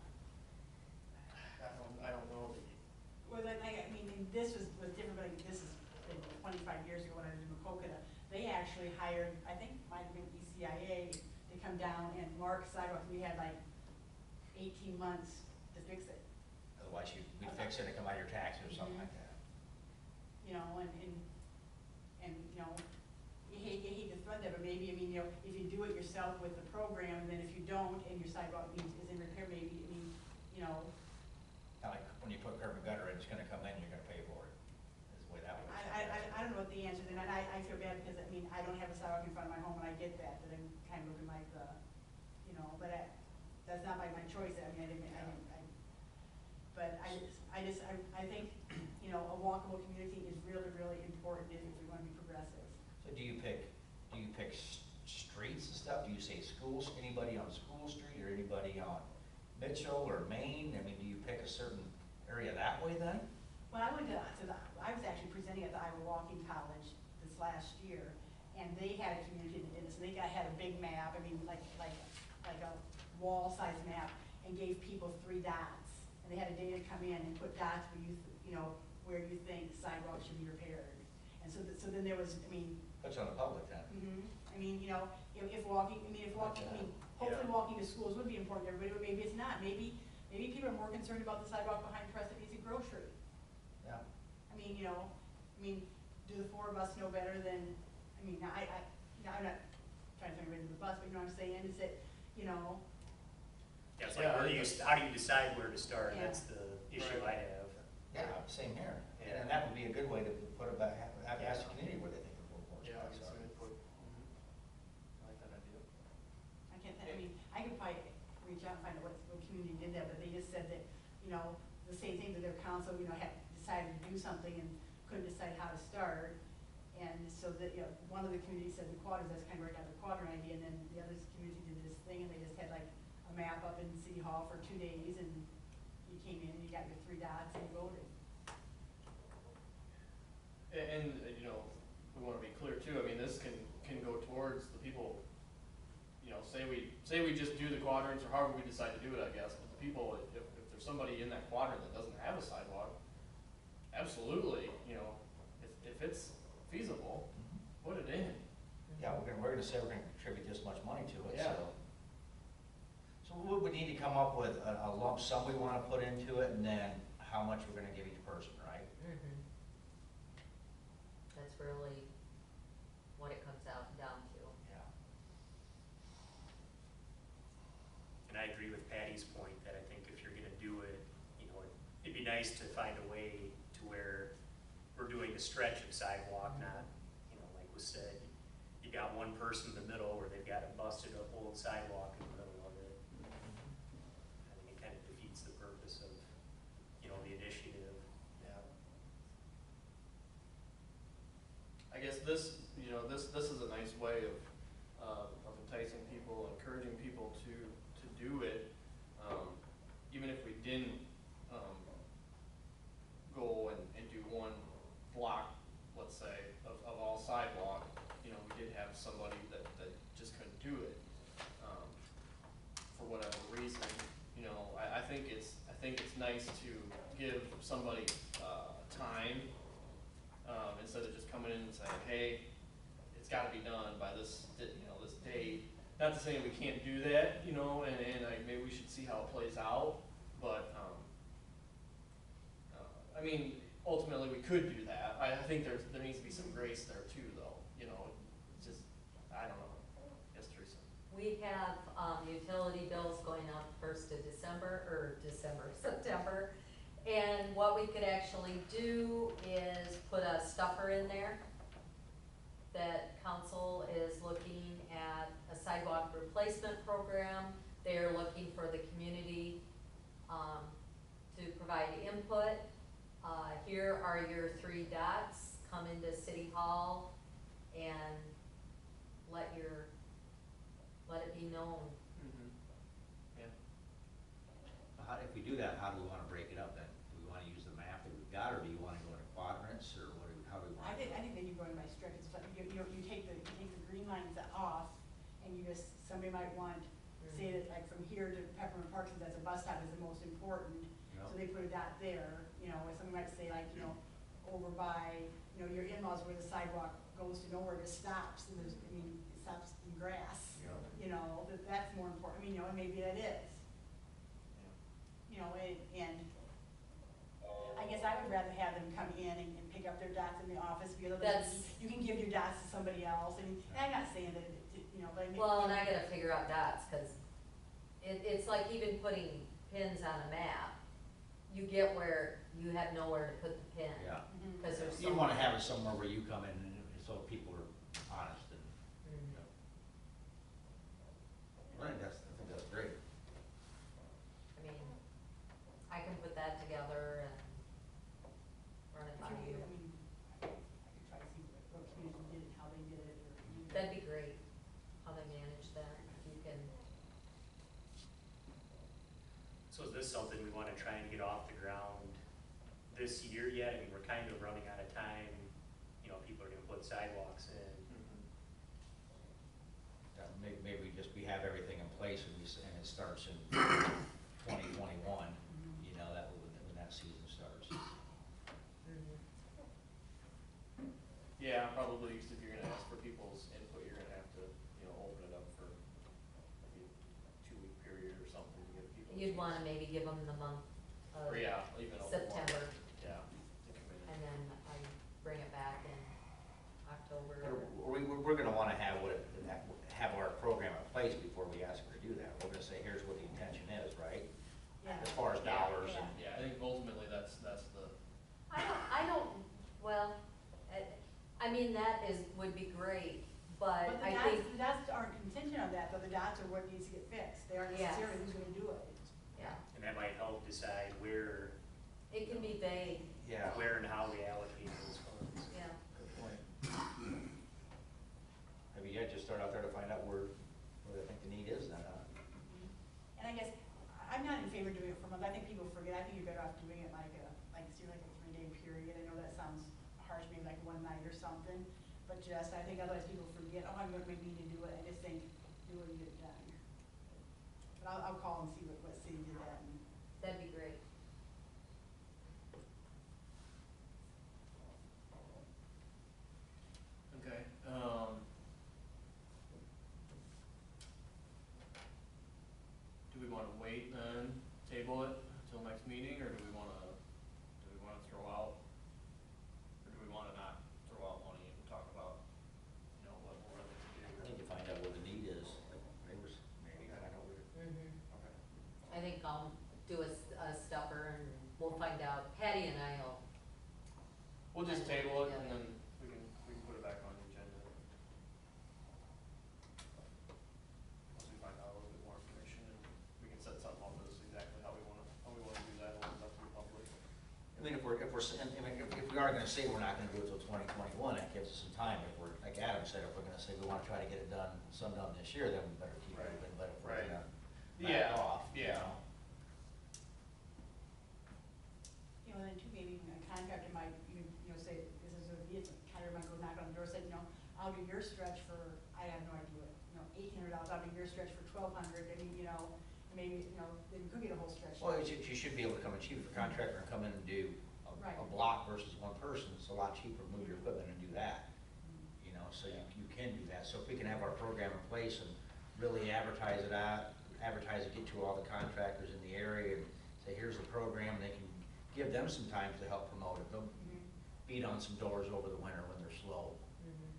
I don't know that Well, then, I mean, and this was different, but this is like 25 years ago when I was in Macokota. They actually hired, I think it might have been ECIA, to come down and mark sidewalks. We had like 18 months to fix it. Otherwise we'd fix it and come out of your taxes or something like that. You know, and you know, you hate to thread that, but maybe, I mean, you know, if you do it yourself with the program, and then if you don't, and your sidewalk is in repair, maybe, I mean, you know, Kinda like when you put curb and gutter in, it's gonna come in, you're gonna pay for it, is the way that works. I don't know what the answer is, and I feel bad because, I mean, I don't have a sidewalk in front of my home, and I get that, but I'm kind of looking like the, you know, but that's not by my choice. I mean, but I think, you know, a walkable community is really, really important if we want to be progressive. So do you pick streets and stuff? Do you say schools, anybody on School Street or anybody on Mitchell or Main? I mean, do you pick a certain area that way then? When I went I was actually presenting at the Iowa Walking College this last year, and they had a community that did this, and they had a big map, I mean, like a wall-sized map, and gave people 3 dots. And they had a day to come in and put dots where where you think sidewalks should be repaired. And so then there was, I mean. That's on the public then. I mean, you know, if walking, hopefully walking to schools would be important to everybody, but maybe it's not. Maybe people are more concerned about the sidewalk behind Preston Easy Grocery. Yeah. I mean, you know, do the 4 of us know better than, I mean, I'm not trying to throw anybody under the bus, but you know what I'm saying, is that, you know. Yeah, it's like, how do you decide where to start? Yeah. That's the issue I have. Yeah, same here. Yeah. And that would be a good way to put it back, ask the community where they think the more Yeah, spots get are. some input. I like that idea. I can't, I mean, I could probably reach out and find out what community did that, but they just said that, you know, the same thing, that their council, you know, had decided to do something and couldn't decide how to start. And so that, you know, one of the communities said the quadrants, that's kind of where I got the quadrant idea, and then the other community did this thing, and they just had like a map up in City Hall for 2 days, and you came in and you got your 3 dots and you voted. And, you know, we wanna be clear too, I mean, this can go towards the people, you know, say we just do the quadrants, or however we decide to do it, I guess, but the people, if there's somebody in that quadrant that doesn't have a sidewalk, absolutely, you know, if it's feasible, put it in. Yeah, we're gonna say we're gonna contribute this much money to it, Yeah. So we would need to come up with a lump sum we wanna put into it, and then how much we're gonna give each person, right? That's really what it comes down to. Yeah. And I agree with Patty's point that I think if you're gonna do it, you know, it'd be nice to find a way to where we're doing a stretch of sidewalk, not, you know, like was said, you got one person in the middle where they've got a busted up old sidewalk in the middle of it. I think it kind of defeats the purpose of, you know, the initiative. Yeah. I guess this, you know, this is a nice way of enticing people, encouraging people to do it. Even if we didn't, go and do 1 block, let's say, of all sidewalk, you know, we did have somebody that just couldn't do it. think it's nice to give somebody, time, instead of just coming in and saying, hey, it's gotta be done by this, this date. Not to say we can't do that, and maybe we should see how it plays out, but, I mean, ultimately, we could do that. I think there needs to be some grace there too, though, it's just, I don't know. Yes, Teresa? We have, utility bills going up September. And what we could actually do is put a stuffer in there. That council is looking at a sidewalk replacement program. They're looking for the community, to provide input. Here are your 3 dots, come into City Hall and let it be known. Mm-hmm. Yeah. If we do that, how do we wanna break it up then? Do we wanna use the map that we've got, or do you wanna go into quadrants, or how do we wanna? I think that you're going by stretches, but you take the green lines off, and somebody might want, say that like from here to Peppermint Park, since that's a bus stop is the most important, so they put a dot there, or somebody might say like, over by, your in-laws where the sidewalk goes to nowhere, just stops, and it stops in grass. Yeah. That's more important, and maybe that is. And I guess I would rather have them come in and pick up their dots in the office, because you can give your dots to somebody else, and I'm not saying that, but I mean. Well, and I gotta figure out dots, cause it's like even putting pins on a map. You get where you have nowhere to put the pin. Yeah. Mhm. Cause there's so You wanna many. have it somewhere where you come in, and so people are honest and, Mhm. I think that's great. I mean, I can put that together and run it by If you. I could try to see what community did it, how they did it, or. That'd be great, how they manage that, if you can. So is this something we wanna try and get off the ground this year yet? I mean, we're kind of running out of time, people are gonna put sidewalks in. Maybe we have everything in place and it starts in 2021, that when that season starts. Yeah, probably, 'cause if you're gonna ask for people's input, you're gonna have to, open it up for maybe a 2-week period or something to give people. a You'd chance. wanna maybe give them the month of Or, yeah, even a little more. September, Yeah, to come in. and then I bring it back in October. We're gonna wanna have our program in place before we ask her to do that. We're gonna say, here's what the intention is, right? Yeah. As far as dollars and. Yeah. Yeah, I think ultimately that's the, Well, that would be great, but But I the think, dots aren't contingent on that, though, the dots are what needs to get fixed, they aren't Yes. necessarily who's gonna do it. yeah, And that might help decide where, it can be vague, Yeah. where and how we allocate those funds. yeah. Good point. Maybe, just start out there to find out where they think the need is then, And I guess, I'm not in favor of doing it for a month, I think people forget, I think you're better off doing it like a 3-day period, I know that sounds harsh, maybe like one night or something, but I think otherwise people forget, I'm gonna maybe need to do it, I just think, do it and get it done. But I'll call and see what city did that, and That'd be great. okay, do we wanna wait then, table it until next meeting, or do we wanna throw out, or do we wanna not throw out money and talk about, what we're willing to do? I need to find out where the need is, like, neighbors, maybe, I don't know where. Okay. I think I'll do a stuffer and we'll find out, Patty and I'll. We'll just table it and Yeah. then we can put it back on the agenda. Once we find out a little bit more information, and we can set something up with us exactly how we wanna do that, and up to the public. I mean, if we are gonna say we're not gonna do it till 2021, that gives us some time. If we're, like Adam said, if we're gonna say we wanna try to get it done this year, then we better keep Right. moving, but if we're Right. gonna Yeah, back off. yeah. and then too, maybe even a contractor might, say, this is a vehicle, contractor might go knock on the door, say, I'll do your stretch for, I have no idea what, $1,800, I'll do your stretch for $1,200, and maybe, you know, then we could get a whole stretch. Well, you should be able to come in cheaper for contractor and come in and do Right. a block versus one person. It's a lot cheaper to move your equipment and do that. You know, so you can do that. So if we can have our program in place and really advertise it, get to all the contractors in the area and say, here's the program, they can give them some time to help promote it. They'll beat on some doors over the winter when they're slow.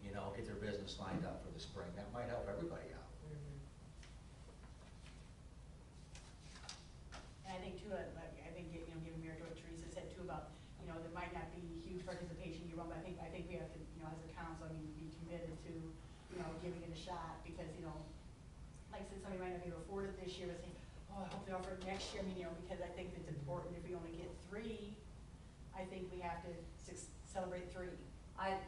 You know, get their business lined up for the spring. That might help everybody out. And I think too, like, I think, you know, giving merit to what Teresa said too about, you know, there might not be huge participation year one, but I think we have to, you know, as a council, I mean, be committed to, you know, giving it a shot, because, you know, like I said, somebody might not be able to afford it this year, but say, oh, I hope they offer it next year, I mean, you know, because I think it's important, if we only get 3, I think we have to celebrate 3.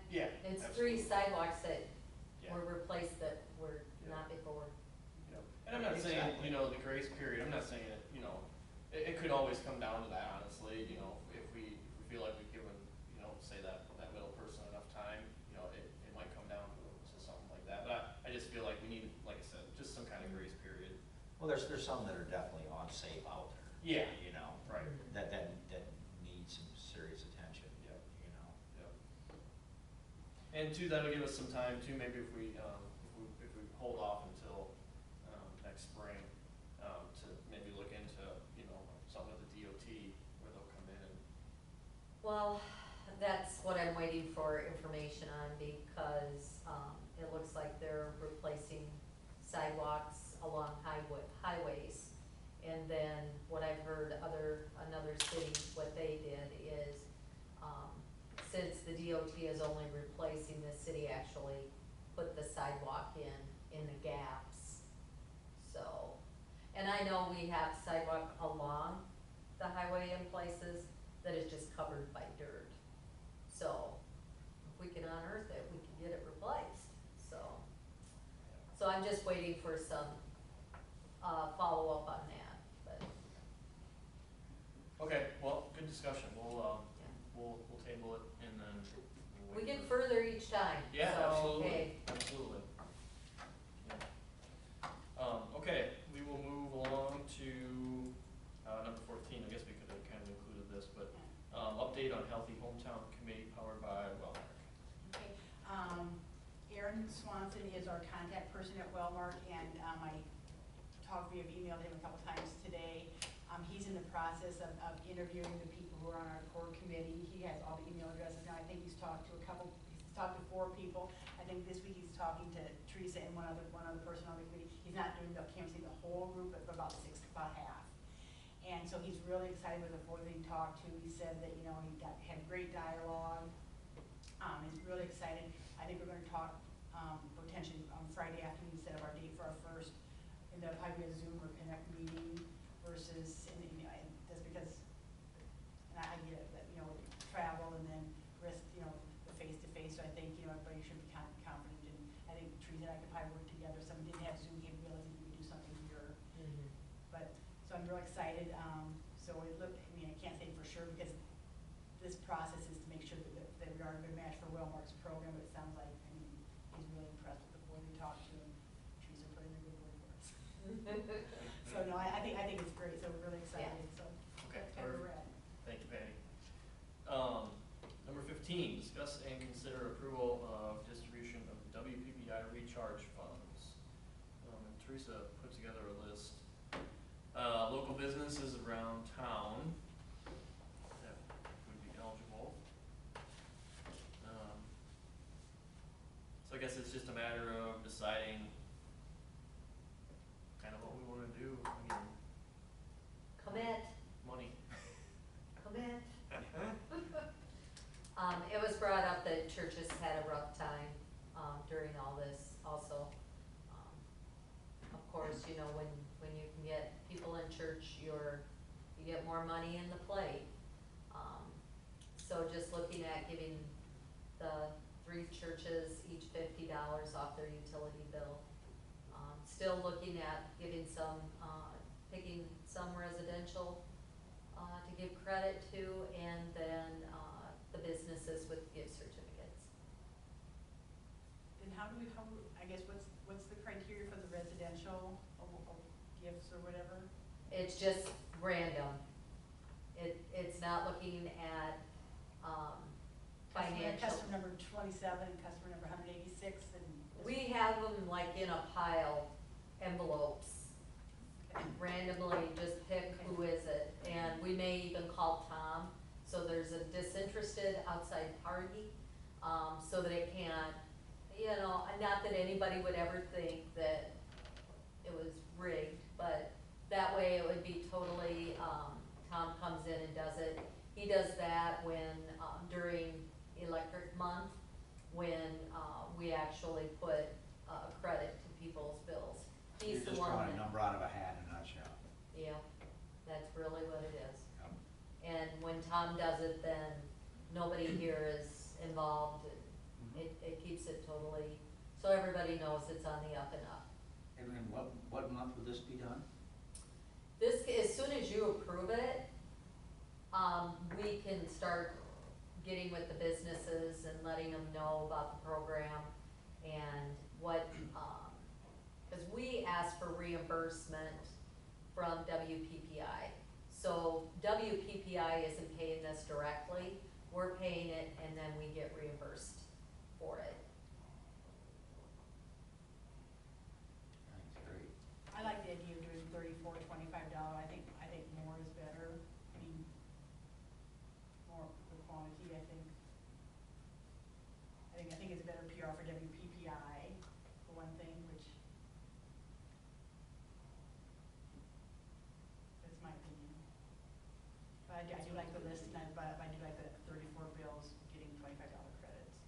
Yeah. It's absolutely. 3 sidewalks that Yeah. were replaced that were Yeah. not before. Yep. And I'm not saying, Exactly. you know, the grace period, I'm not saying it, you know, it could always come down to that, honestly, you know, if we feel like we've given, you know, say that middle person enough time, you know, it might come down to something like that. But I just feel like we need, like I said, just some kind of grace period. Well, there's some that are definitely unsafe out there. Yeah. You know. Right. That needs some serious attention. Yep. You know. Yep. And two, that'll give us some time too, maybe if we hold off until, next spring, to maybe look into, you know, something with the DOT where they'll come in and. Well, that's what I'm waiting for information on, because, it looks like they're replacing sidewalks along highways. And then what I've heard another city, what they did is, since the DOT is only replacing, the city actually put the sidewalk in the gaps. So, and I know we have sidewalk along the highway in places that is just covered by dirt. So, if we can unearth it, we can get it replaced, so. So I'm just waiting for some, follow-up on that, but, Okay, well, good discussion. We'll yeah. table it and then. we'll We wait get for- further each time, Yeah, so, absolutely, hey. absolutely. Yeah. Okay, we will move along to, number 14, I guess we could have kind of included this, but, update on Healthy Hometown Committee powered by Wellmark. Okay, Aaron Swanson is our contact person at Wellmark, and, we have emailed him a couple times today. He's in the process of interviewing the people who are on our core committee. He has all the email addresses now. I think he's talked to he's talked to 4 people. I think this week he's talking to Teresa and one other person on the committee. He's not doing can't say the whole group, but about half. And so he's really excited with the 4 that he talked to. He said that, you know, had great dialogue. He's really excited. I think we're gonna talk, potentially on Friday afternoon, set up our date for our first, and that'll probably be a Zoom or Connect meeting versus, and, you know, and just because, and I get it, that, you know, travel and then risk, you know, the face-to-face, so I think, you know, everybody should be confident, and I think Teresa and I could probably work together. Some didn't have Zoom capabilities, we could do something here. But, so I'm real excited, so it look, I mean, I can't say for sure, because this process is to make sure that we are a good match for Wellmark's program, but it sounds like, I mean, he's really impressed with the 4 we talked to, and Teresa put in a good word for us. So, no, I think it's great, so we're really excited, so. Okay, That's kind of where we're perfect. at. Thank you, Patty. Number 15, discuss and consider approval of distribution of WPPI recharge funds. And Teresa put together a list. Local businesses around town that would be eligible. So I guess it's just a matter of deciding kind of what we want to do. I mean, Commit, money. commit. It was brought up that churches had a rough time, during all this also. Of course, you know, when you can get people in church, you get more money in the plate. So just looking at giving the 3 churches each $50 off their utility bill. Still looking at giving some, picking some residential, to give credit to, and then, the businesses with gift certificates. Then how, I guess, what's the criteria for the residential of gifts or whatever? it's just random. It's not looking at, financial. Customer number 27, customer number 186, and. We have them like in a pile, envelopes, randomly just pick who is it, and we may even call Tom, so there's a disinterested outside party, so that it can't, you know, not that anybody would ever think that it was rigged, but that way it would be totally, Tom comes in and does it. He does that when, during electric month, when, we actually put, credit to people's bills. He's the You're just one drawing a that, number out of a hat in a nutshell. yeah, that's really what it is. Yep. And when Tom does it, then nobody here is involved. It keeps it totally, so everybody knows it's on the up and up. And what month would this be done? This, as soon as you approve it, we can start getting with the businesses and letting them know about the program and what, cause we ask for reimbursement from WPPI. So WPPI isn't paying this directly, we're paying it and then we get reimbursed for it. That's great. I like the idea of doing $34, $25. I think more is better. I mean, more for quantity, I think. I think it's better PR for WPPI, for one thing, which, that's my opinion. But I do like the list, and I do like the 34 bills getting $25 credits.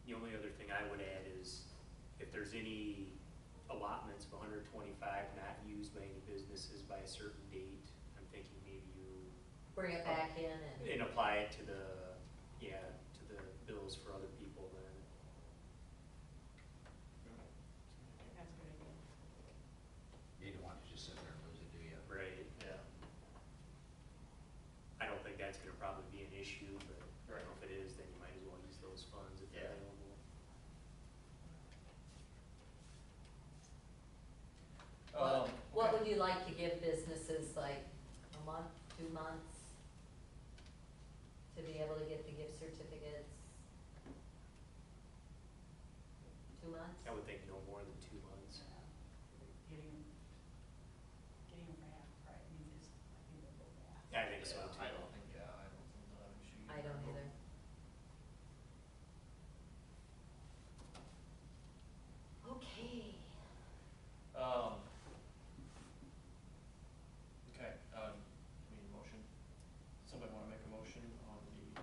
The only other thing I would add is if there's any allotments of 125 not used by any businesses by a certain date, I'm thinking maybe you Bring it back in and apply it to the, to the bills for other people then. That's a good idea. You don't want to just sit there and lose it, do you? Right, yeah. I don't think that's gonna probably be an issue, but I don't know if it is, then you might as well use those funds if they're Yeah. available. What would you like to give businesses, like a month, 2 months? To be able to get the gift certificates? 2 months? I would think no more than 2 months. Getting them for half price means it's, I think they'll go fast. I think so too. I don't think they'll have an issue. I don't either. Okay. Okay, need a motion? Somebody wanna make a motion on the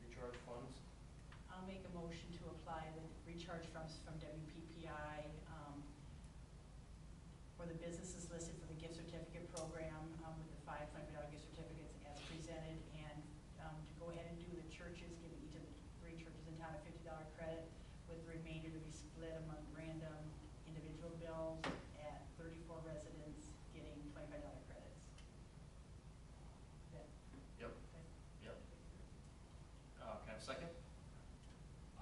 recharge funds? I'll make a motion to apply the recharge funds from WPPI, for the businesses listed for the gift certificate program, with the $5 gift certificates as presented, and, to go ahead and do the churches, giving each of the 3 churches in town a $50 credit, with the remainder to be split among random individual bills at 34 residents getting $25 credits. That, Yep. Yep. Can I have a second?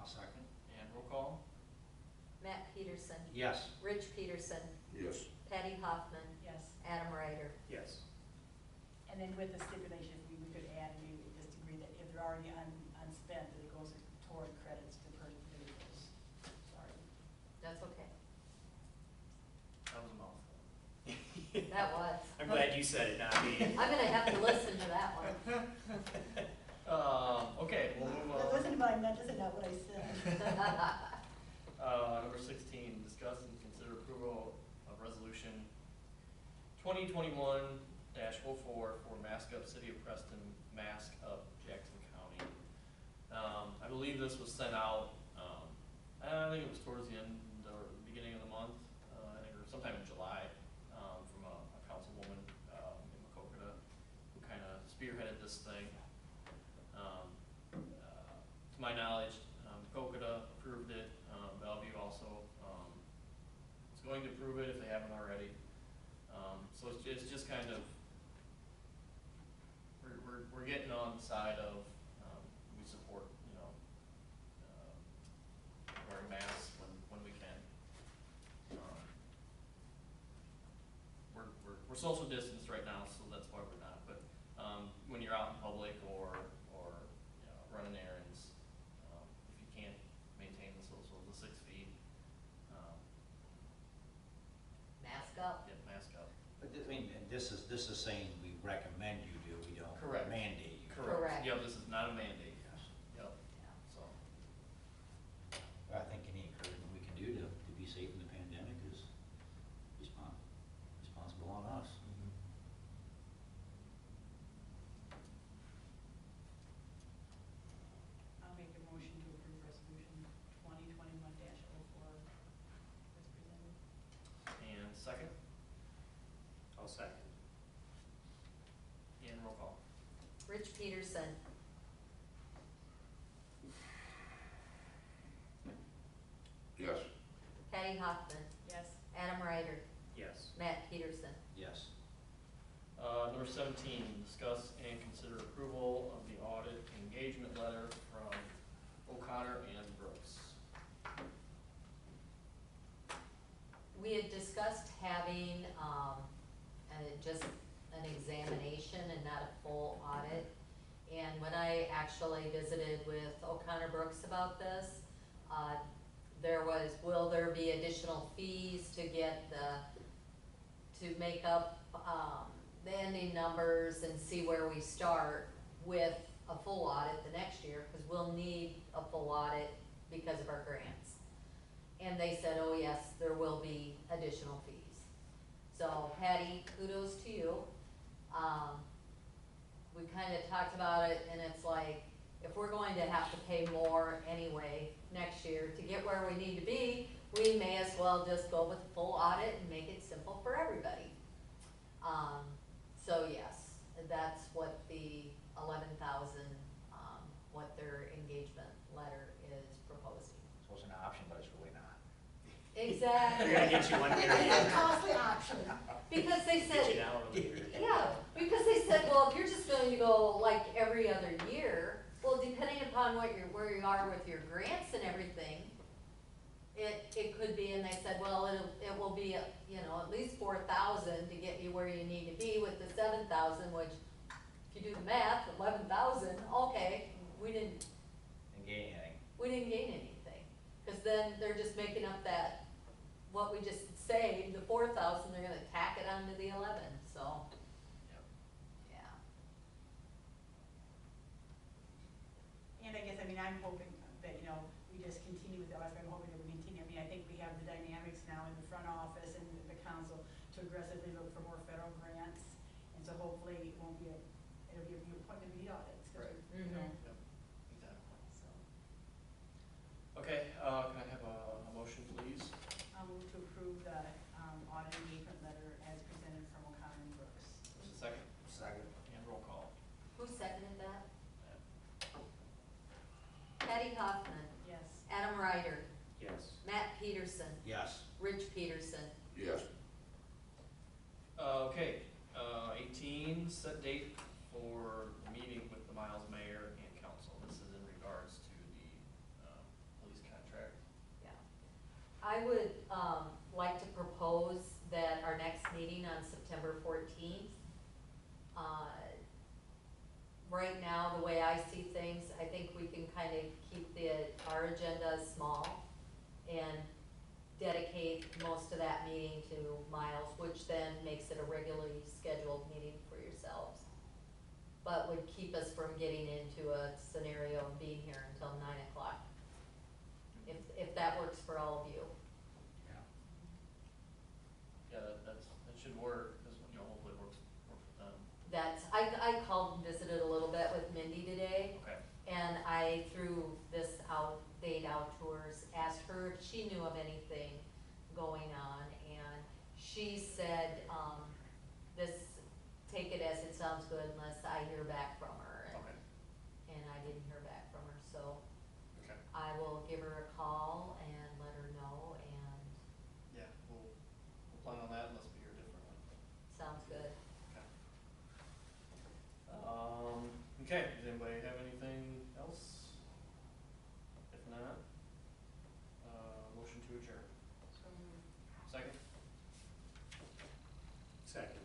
I'll second. And roll call? Matt Peterson, Yes. Rich Peterson, Yes. Patty Hoffman, yes. Adam Ryder. Yes. And then with the stipulation, we could add, maybe just agree that if they're already unspent, that it goes toward credits to per individuals. Sorry. That's okay. That was a mouthful. That was. I'm glad you said it, not me. I'm gonna have to listen to that one. Okay, we'll move That on. wasn't my, that isn't not what I said. Number 16, discuss and consider approval of resolution 2021-04 for Mask Up City of Preston, Mask Up Jackson County. I believe this was sent out, I think it was towards the end or beginning of the month, I think, or sometime in July, from a councilwoman, in Macokota, who kind of spearheaded this thing. To my knowledge, Macokota approved it, Bellevue also, is going to approve it if they haven't already. So it's just kind of, we're getting on the side of, we support, wearing masks when we can. We're we're social distanced right now, so that's why we're not, but, when you're out in public or, you know, running errands, if you can't maintain the 6 feet, Mask up. get mask up. But I mean, and this is saying we recommend you do, we don't Correct. mandate you. Correct. Yep, this is not a mandate, Yes. yep, Yeah. so, I think any encouragement we can do to be safe in the pandemic is responsible on us. I'll make a motion to approve resolution 2021-04 as presented. and second, I'll second. and roll call. Rich Peterson, Yes. Patty Hoffman, Yes. Adam Ryder, Yes. Matt Peterson. Yes. Number 17, discuss and consider approval of the audit engagement letter from O'Connor and Brooks. We had discussed having, just an examination and not a full audit. And when I actually visited with O'Connor Brooks about this, there was, will there be additional fees to get to make up, the ending numbers and see where we start with a full audit the next year, because we'll need a full audit because of our grants. And they said, oh yes, there will be additional fees. So Patty, kudos to you. We kind of talked about it, and it's like, if we're going to have to pay more anyway next year to get where we need to be, we may as well just go with a full audit and make it simple for everybody. So yes, that's what the 11,000, what their engagement letter is proposing. So it's an option, but it's really not. Exactly. We're gonna get you one It's a here. costly option. Because they Get you said, an hour later. yeah, because they said, well, if you're just going to go like every other year, well, depending upon where you are with your grants and everything, it could be, and they said, well, it will be, you know, at least 4,000 to get you where you need to be with the 7,000, which, if you do the math, 11,000, okay, we didn't And gain anything. gain anything. Cause then they're just making up that, what we just saved, the 4,000, they're gonna tack it onto the 11, so. Yep. Yeah. And I guess, I mean, I'm hoping that, you know, we just continue with the, I'm hoping that we continue, I mean, I think we have the dynamics now in the front office and the council to aggressively look for more federal grants. And so hopefully it won't be it'll be a view point of the audits, 'cause Right. we- you know, Yep, exactly. so. Okay, can I have a motion, please? I'll move to approve the, audit engagement letter as presented from O'Connor and Brooks. There's a second, Second. and roll call. Who seconded that? Patty Hoffman, Yes. Adam Ryder, Yes. Matt Peterson, Yes. Rich Peterson. Yes. Okay, 18, set date for the meeting with the Miles Mayor and Council. This is in regards to the, police contract. Yeah. I would, like to propose that our next meeting on September 14th, right now, the way I see things, I think we can kind of keep our agenda small and dedicate most of that meeting to Miles, which then makes it a regularly scheduled meeting for yourselves. But would keep us from getting into a scenario of being here until 9 o'clock. If that works for all of you. Yeah. Yeah, that should work, because, you know, hopefully it works with them. I called and visited a little bit with Mindy today, Okay, and I threw this date out to her, asked her if she knew of anything going on, and she said, take it as it sounds good unless I hear back from her, okay, and I didn't hear back from her, so okay. I will give her a call and let her know, and Yeah, we'll plan on that unless we hear differently. sounds good. Okay. Okay, does anybody have anything else? If not, motion to adjourn. So moved. Second, Second.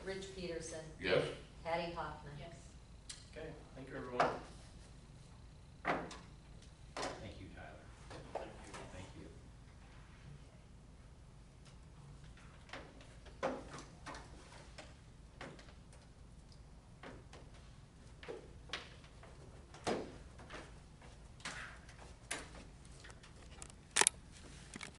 Rich Peterson, Yes? Patty Hoffman.